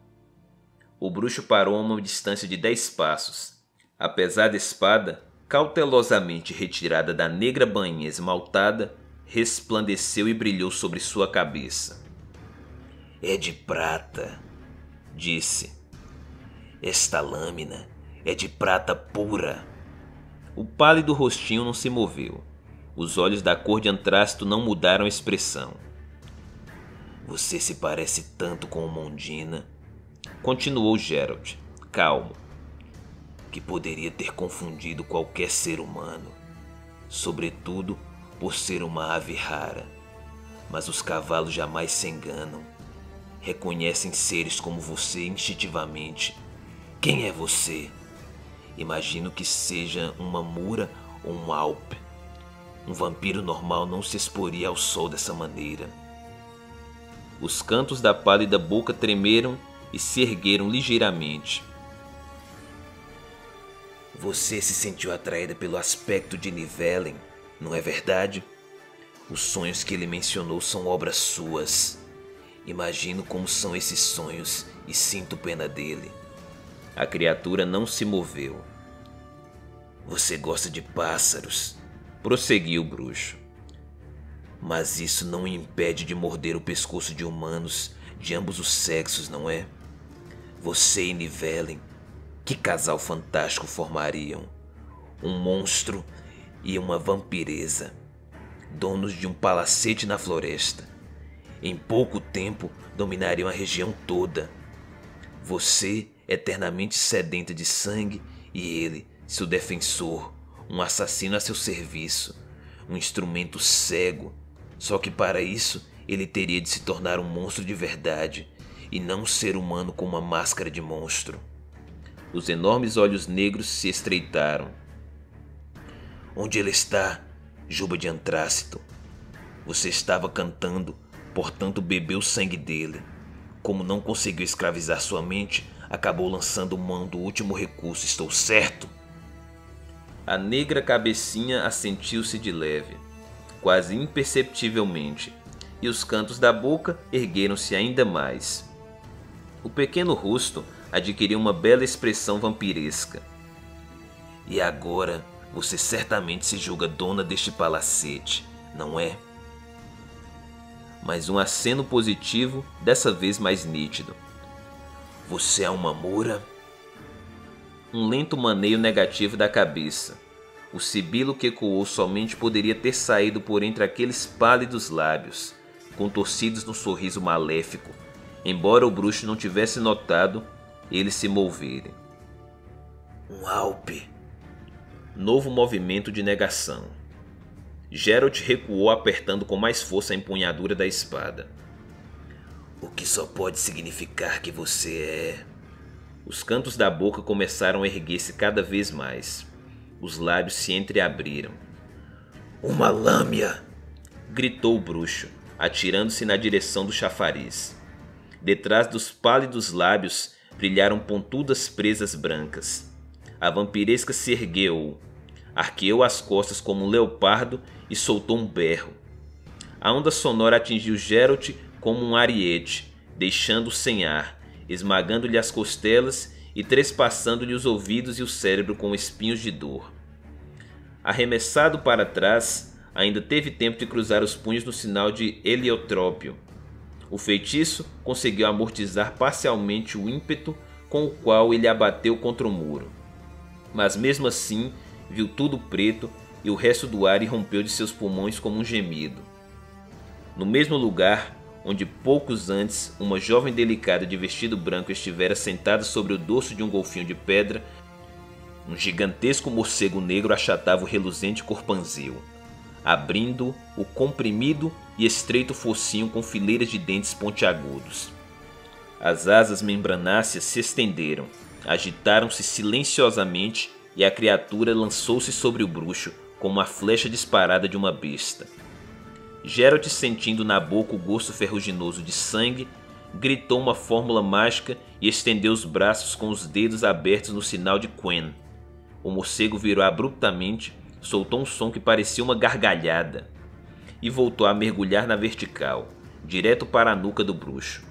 o bruxo parou a uma distância de 10 passos. A pesada espada, cautelosamente retirada da negra bainha esmaltada, resplandeceu e brilhou sobre sua cabeça. É de prata, disse. Esta lâmina é de prata pura. O pálido rostinho não se moveu. Os olhos da cor de antrácito não mudaram a expressão. Você se parece tanto com Mondina, continuou Geralt, calmo, que poderia ter confundido qualquer ser humano, sobretudo por ser uma ave rara. Mas os cavalos jamais se enganam. Reconhecem seres como você instintivamente. Quem é você? Imagino que seja uma mura ou um alpe. Um vampiro normal não se exporia ao sol dessa maneira. Os cantos da pálida boca tremeram e se ergueram ligeiramente. Você se sentiu atraída pelo aspecto de Nivellen, não é verdade? Os sonhos que ele mencionou são obras suas. Imagino como são esses sonhos e sinto pena dele. A criatura não se moveu. Você gosta de pássaros, prosseguiu o bruxo. Mas isso não o impede de morder o pescoço de humanos de ambos os sexos, não é? Você e Nivellen, que casal fantástico formariam? Um monstro e uma vampiresa, donos de um palacete na floresta. Em pouco tempo dominariam a região toda. Você, eternamente sedenta de sangue, e ele, seu defensor, um assassino a seu serviço, um instrumento cego. Só que para isso ele teria de se tornar um monstro de verdade e não um ser humano com uma máscara de monstro. Os enormes olhos negros se estreitaram. Onde ele está, juba de antrácito? Você estava cantando, portanto bebeu o sangue dele. Como não conseguiu escravizar sua mente, acabou lançando mão do último recurso, estou certo? A negra cabecinha assentiu-se de leve, quase imperceptivelmente, e os cantos da boca ergueram-se ainda mais. O pequeno rosto adquiriu uma bela expressão vampiresca. E agora você certamente se julga dona deste palacete, não é? Mas um aceno positivo, dessa vez mais nítido. Você é uma mura? Um lento maneio negativo da cabeça. O sibilo que ecoou somente poderia ter saído por entre aqueles pálidos lábios, contorcidos num sorriso maléfico, embora o bruxo não tivesse notado eles se moverem. Um alpe. Novo movimento de negação. Geralt recuou, apertando com mais força a empunhadura da espada. O que só pode significar que você é... Os cantos da boca começaram a erguer-se cada vez mais. Os lábios se entreabriram. Uma lâmia! Gritou o bruxo, atirando-se na direção do chafariz. Detrás dos pálidos lábios brilharam pontudas presas brancas. A vampiresca se ergueu, arqueou as costas como um leopardo e soltou um berro. A onda sonora atingiu Geralt como um ariete, deixando-o sem ar, esmagando-lhe as costelas e trespassando-lhe os ouvidos e o cérebro com espinhos de dor. Arremessado para trás, ainda teve tempo de cruzar os punhos no sinal de heliotrópio. O feitiço conseguiu amortizar parcialmente o ímpeto com o qual ele abateu contra o muro. Mas mesmo assim, viu tudo preto e o resto do ar irrompeu de seus pulmões como um gemido. No mesmo lugar onde poucos antes uma jovem delicada de vestido branco estivera sentada sobre o dorso de um golfinho de pedra, um gigantesco morcego negro achatava o reluzente corpanzil, abrindo o comprimido e estreito focinho com fileiras de dentes pontiagudos. As asas membranáceas se estenderam, agitaram-se silenciosamente e a criatura lançou-se sobre o bruxo como a flecha disparada de uma besta. Geralt, sentindo na boca o gosto ferruginoso de sangue, gritou uma fórmula mágica e estendeu os braços com os dedos abertos no sinal de Quen. O morcego virou abruptamente, soltou um som que parecia uma gargalhada e voltou a mergulhar na vertical, direto para a nuca do bruxo.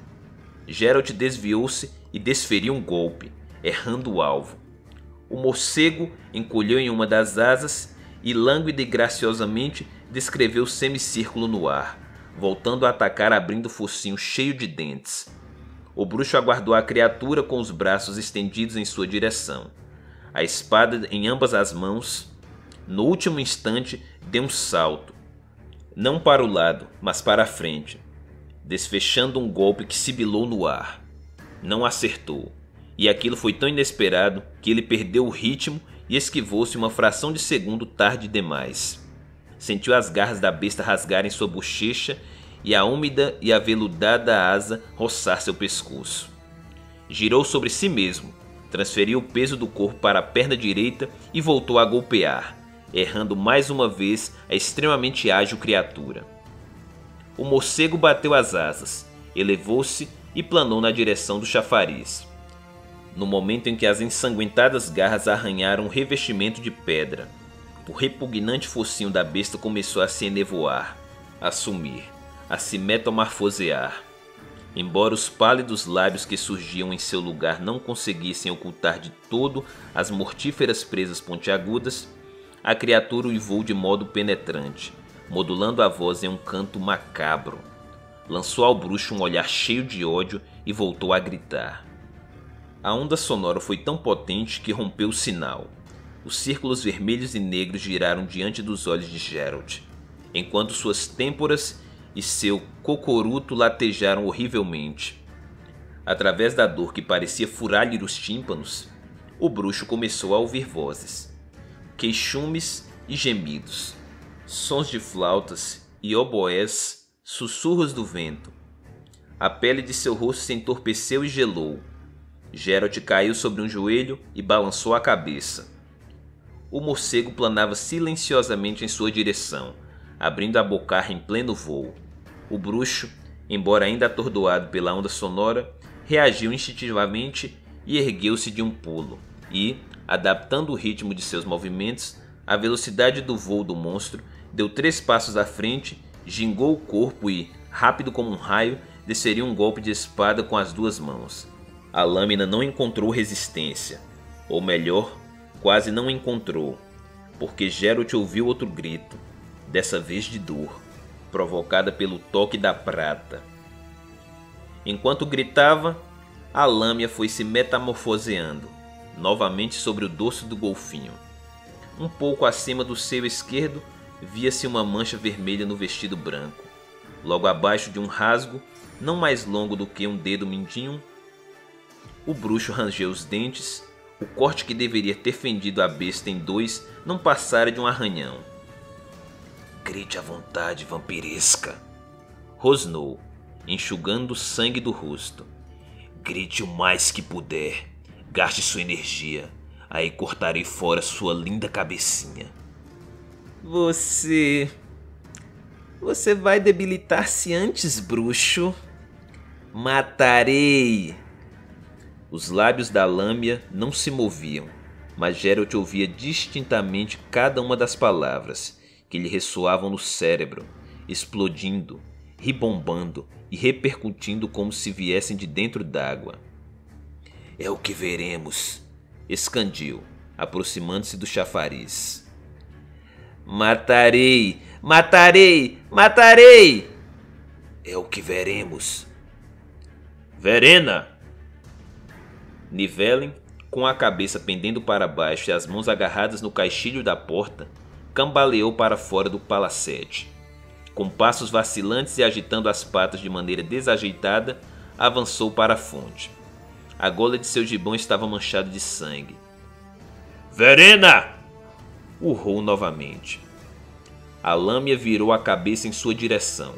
Geralt desviou-se e desferiu um golpe, errando o alvo. O morcego encolheu em uma das asas e, lânguida e graciosamente, descreveu o semicírculo no ar, voltando a atacar abrindo o focinho cheio de dentes. O bruxo aguardou a criatura com os braços estendidos em sua direção. A espada em ambas as mãos, no último instante, deu um salto. Não para o lado, mas para a frente, desfechando um golpe que sibilou no ar. Não acertou, e aquilo foi tão inesperado que ele perdeu o ritmo e esquivou-se uma fração de segundo tarde demais. Sentiu as garras da besta rasgarem sua bochecha e a úmida e aveludada asa roçar seu pescoço. Girou sobre si mesmo, transferiu o peso do corpo para a perna direita e voltou a golpear, errando mais uma vez a extremamente ágil criatura. O morcego bateu as asas, elevou-se e planou na direção do chafariz. No momento em que as ensanguentadas garras arranharam o revestimento de pedra, o repugnante focinho da besta começou a se enevoar, a sumir, a se metamorfosear. Embora os pálidos lábios que surgiam em seu lugar não conseguissem ocultar de todo as mortíferas presas pontiagudas, a criatura uivou de modo penetrante, modulando a voz em um canto macabro. Lançou ao bruxo um olhar cheio de ódio e voltou a gritar. A onda sonora foi tão potente que rompeu o sinal. Os círculos vermelhos e negros giraram diante dos olhos de Geralt, enquanto suas têmporas e seu cocoruto latejaram horrivelmente. Através da dor que parecia furar-lhe os tímpanos, o bruxo começou a ouvir vozes, queixumes e gemidos, sons de flautas e oboés, sussurros do vento. A pele de seu rosto se entorpeceu e gelou. Geralt caiu sobre um joelho e balançou a cabeça. O morcego planava silenciosamente em sua direção, abrindo a bocarra em pleno voo. O bruxo, embora ainda atordoado pela onda sonora, reagiu instintivamente e ergueu-se de um pulo, e, adaptando o ritmo de seus movimentos à velocidade do voo do monstro, deu 3 passos à frente, gingou o corpo e, rápido como um raio, desferiu um golpe de espada com as 2 mãos. A lâmina não encontrou resistência, ou melhor, quase não encontrou, porque Geralt ouviu outro grito, dessa vez de dor, provocada pelo toque da prata. Enquanto gritava, a lâmina foi se metamorfoseando, novamente sobre o dorso do golfinho. Um pouco acima do seio esquerdo, via-se uma mancha vermelha no vestido branco. Logo abaixo de um rasgo, não mais longo do que um dedo mindinho, o bruxo rangeu os dentes. O corte que deveria ter fendido a besta em 2 não passara de um arranhão. Grite à vontade, vampiresca. Rosnou, enxugando o sangue do rosto. Grite o mais que puder. Gaste sua energia. Aí cortarei fora sua linda cabecinha. Você vai debilitar-se antes, bruxo. Matarei. Os lábios da Lâmia não se moviam, mas Geralt ouvia distintamente cada uma das palavras que lhe ressoavam no cérebro, explodindo, ribombando e repercutindo como se viessem de dentro d'água. É o que veremos, escandiu, aproximando-se do chafariz. Matarei! Matarei! Matarei! É o que veremos. Verena! Nivellen, com a cabeça pendendo para baixo e as mãos agarradas no caixilho da porta, cambaleou para fora do palacete. Com passos vacilantes e agitando as patas de maneira desajeitada, avançou para a fonte. A gola de seu gibão estava manchada de sangue. Verena! Urrou novamente. A Lâmia virou a cabeça em sua direção.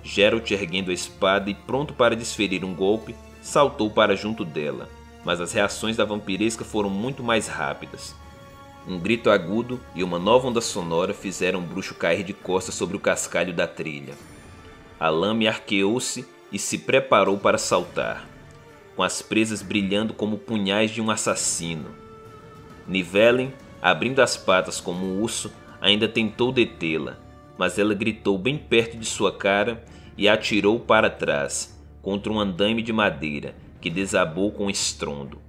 Geralt, erguendo a espada e pronto para desferir um golpe, saltou para junto dela, mas as reações da vampiresca foram muito mais rápidas. Um grito agudo e uma nova onda sonora fizeram o bruxo cair de costas sobre o cascalho da trilha. A Lâmia arqueou-se e se preparou para saltar, com as presas brilhando como punhais de um assassino. Nivellen, abrindo as patas como um urso, ainda tentou detê-la, mas ela gritou bem perto de sua cara e atirou para trás, contra um andaime de madeira que desabou com estrondo,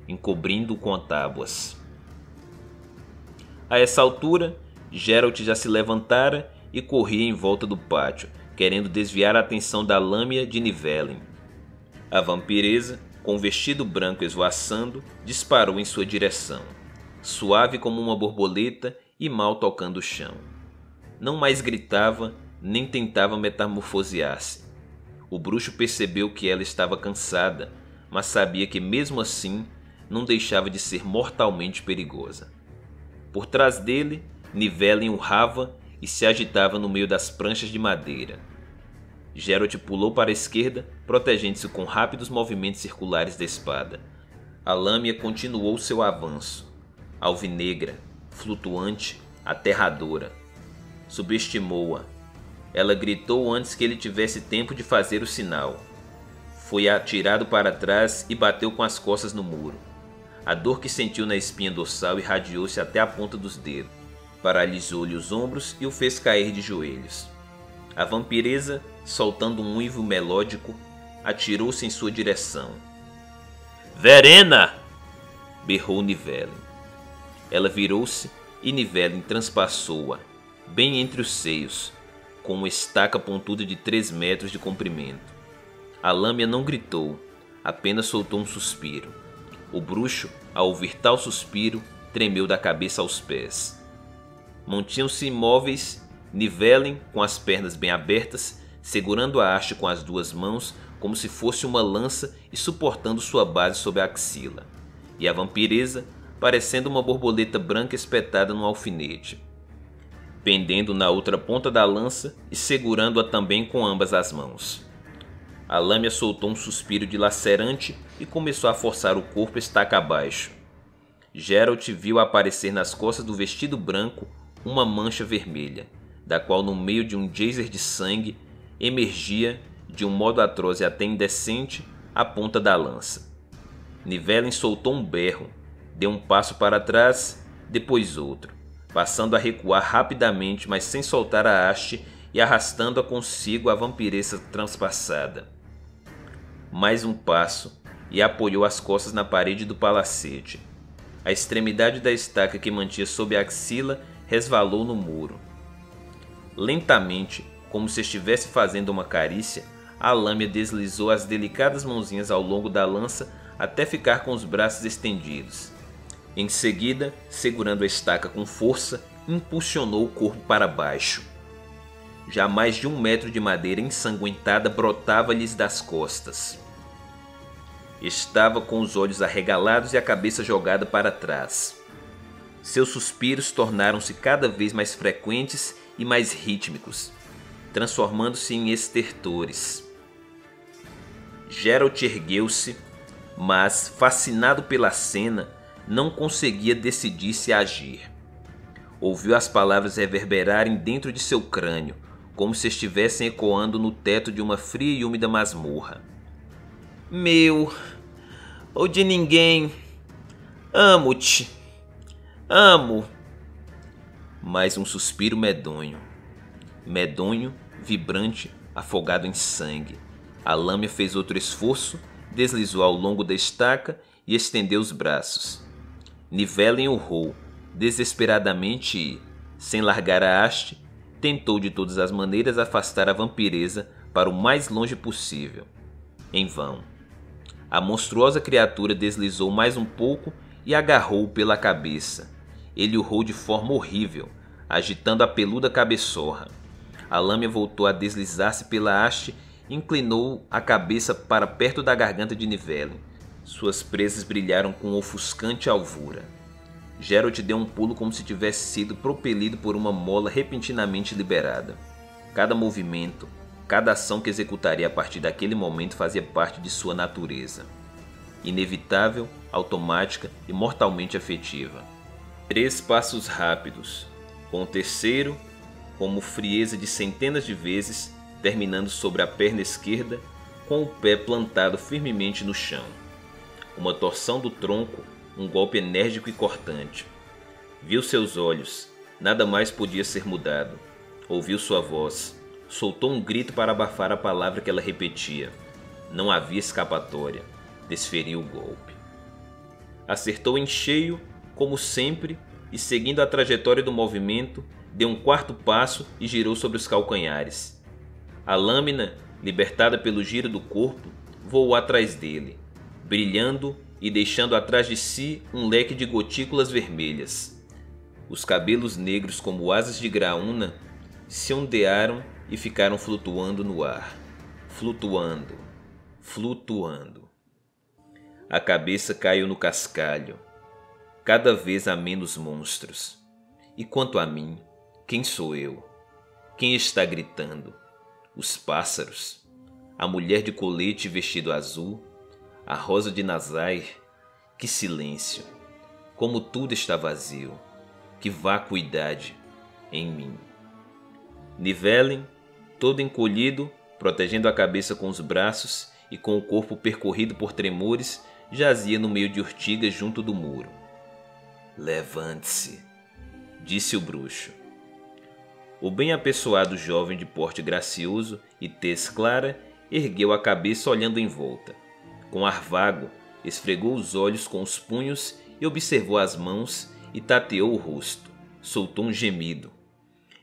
encobrindo-o com tábuas. A essa altura, Geralt já se levantara e corria em volta do pátio, querendo desviar a atenção da Lâmia de Nivellen. A vampiresa, com o vestido branco esvoaçando, disparou em sua direção, suave como uma borboleta e mal tocando o chão. Não mais gritava, nem tentava metamorfosear-se. O bruxo percebeu que ela estava cansada, mas sabia que mesmo assim não deixava de ser mortalmente perigosa. Por trás dele, Nivellen urrava e se agitava no meio das pranchas de madeira. Geralt pulou para a esquerda, protegendo-se com rápidos movimentos circulares da espada. A Lâmia continuou seu avanço, alvinegra, flutuante, aterradora. Subestimou-a. Ela gritou antes que ele tivesse tempo de fazer o sinal. Foi atirado para trás e bateu com as costas no muro. A dor que sentiu na espinha dorsal irradiou-se até a ponta dos dedos. Paralisou-lhe os ombros e o fez cair de joelhos. A vampiresa, soltando um uivo melódico, atirou-se em sua direção. Verena! Berrou Nivellen. Ela virou-se e Nivellen transpassou-a, bem entre os seios, com uma estaca pontuda de 3 metros de comprimento. A Lâmia não gritou, apenas soltou um suspiro. O bruxo, ao ouvir tal suspiro, tremeu da cabeça aos pés. Mantinham-se imóveis, Nivellen, com as pernas bem abertas, segurando a haste com as 2 mãos, como se fosse uma lança e suportando sua base sob a axila. E a vampiresa, parecendo uma borboleta branca espetada num alfinete, pendendo na outra ponta da lança e segurando-a também com ambas as mãos. A Lâmia soltou um suspiro dilacerante e começou a forçar o corpo estaca abaixo. Geralt viu aparecer nas costas do vestido branco uma mancha vermelha, da qual no meio de um geyser de sangue emergia, de um modo atroz e até indecente, a ponta da lança. Nivellen soltou um berro, deu um passo para trás, depois outro, passando a recuar rapidamente, mas sem soltar a haste e arrastando-a consigo a vampiresa transpassada. Mais um passo e apoiou as costas na parede do palacete. A extremidade da estaca que mantinha sob a axila resvalou no muro. Lentamente, como se estivesse fazendo uma carícia, a Lâmia deslizou as delicadas mãozinhas ao longo da lança até ficar com os braços estendidos. Em seguida, segurando a estaca com força, impulsionou o corpo para baixo. Já mais de 1 metro de madeira ensanguentada brotava-lhes das costas. Estava com os olhos arregalados e a cabeça jogada para trás. Seus suspiros tornaram-se cada vez mais frequentes e mais rítmicos, transformando-se em estertores. Geralt ergueu-se, mas, fascinado pela cena, não conseguia decidir-se a agir. Ouviu as palavras reverberarem dentro de seu crânio, como se estivessem ecoando no teto de uma fria e úmida masmorra. Meu, ou de ninguém, amo-te, amo. Mais um suspiro medonho, vibrante, afogado em sangue. A lâmina fez outro esforço, deslizou ao longo da estaca e estendeu os braços. Nivellen urrou desesperadamente e, sem largar a haste, tentou de todas as maneiras afastar a vampiresa para o mais longe possível. Em vão. A monstruosa criatura deslizou mais um pouco e agarrou-o pela cabeça. Ele urrou de forma horrível, agitando a peluda cabeçorra. A lâmina voltou a deslizar-se pela haste e inclinou a cabeça para perto da garganta de Nivellen. Suas presas brilharam com ofuscante alvura. Geralt deu um pulo como se tivesse sido propelido por uma mola repentinamente liberada. Cada movimento, cada ação que executaria a partir daquele momento fazia parte de sua natureza. Inevitável, automática e mortalmente afetiva. 3 passos rápidos, com o terceiro, como frieza de centenas de vezes, terminando sobre a perna esquerda, com o pé plantado firmemente no chão. Uma torção do tronco, um golpe enérgico e cortante. Viu seus olhos, nada mais podia ser mudado. Ouviu sua voz, soltou um grito para abafar a palavra que ela repetia. Não havia escapatória, desferiu o golpe. Acertou em cheio, como sempre, e seguindo a trajetória do movimento, deu um 4º passo e girou sobre os calcanhares. A lâmina, libertada pelo giro do corpo, voou atrás dele, brilhando e deixando atrás de si um leque de gotículas vermelhas. Os cabelos negros como asas de graúna se ondearam e ficaram flutuando no ar. Flutuando, flutuando. A cabeça caiu no cascalho. Cada vez há menos monstros. E quanto a mim, quem sou eu? Quem está gritando? Os pássaros? A mulher de colete e vestido azul? A rosa de Nazair? Que silêncio! Como tudo está vazio! Que vacuidade em mim! Nivellen, todo encolhido, protegendo a cabeça com os braços e com o corpo percorrido por tremores, jazia no meio de urtigas junto do muro. Levante-se, disse o bruxo. O bem apessoado jovem de porte gracioso e tez clara ergueu a cabeça olhando em volta. Com ar vago, esfregou os olhos com os punhos e observou as mãos e tateou o rosto. Soltou um gemido.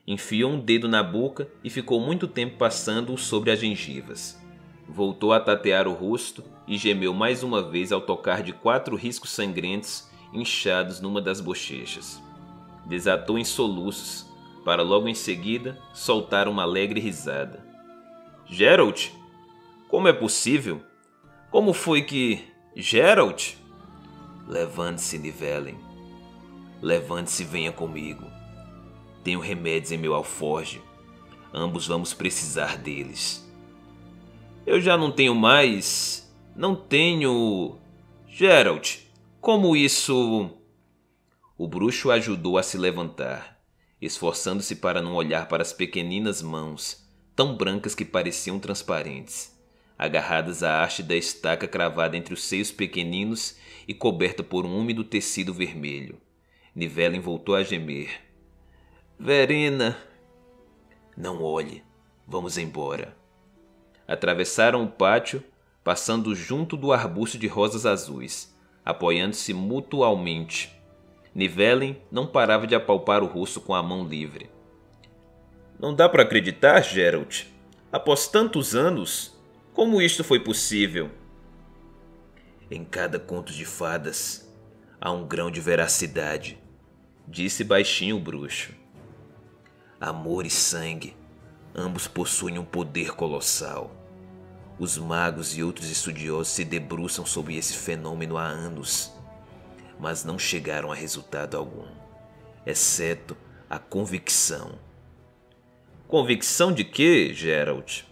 Enfiou um dedo na boca e ficou muito tempo passando-o sobre as gengivas. Voltou a tatear o rosto e gemeu mais uma vez ao tocar de 4 riscos sangrentos inchados numa das bochechas. Desatou em soluços, para logo em seguida soltar uma alegre risada. Geralt? Como é possível? Como foi que... Geralt? Levante-se, Nivellen. Levante-se e venha comigo. Tenho remédios em meu alforje. Ambos vamos precisar deles. Eu já não tenho mais... Não tenho... Geralt, como isso... O bruxo ajudou a se levantar, esforçando-se para não olhar para as pequeninas mãos, tão brancas que pareciam transparentes, agarradas à haste da estaca cravada entre os seios pequeninos e coberta por um úmido tecido vermelho. Nivellen voltou a gemer. Verena! Não olhe, vamos embora. Atravessaram o pátio, passando junto do arbusto de rosas azuis, apoiando-se mutualmente. Nivellen não parava de apalpar o rosto com a mão livre. Não dá para acreditar, Geralt. Após tantos anos, como isto foi possível? Em cada conto de fadas há um grão de veracidade, disse baixinho o bruxo. Amor e sangue, ambos possuem um poder colossal. Os magos e outros estudiosos se debruçam sobre esse fenômeno há anos, mas não chegaram a resultado algum. exceto a convicção. Convicção de quê, Geralt?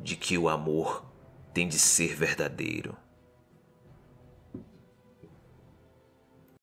De que o amor tem de ser verdadeiro.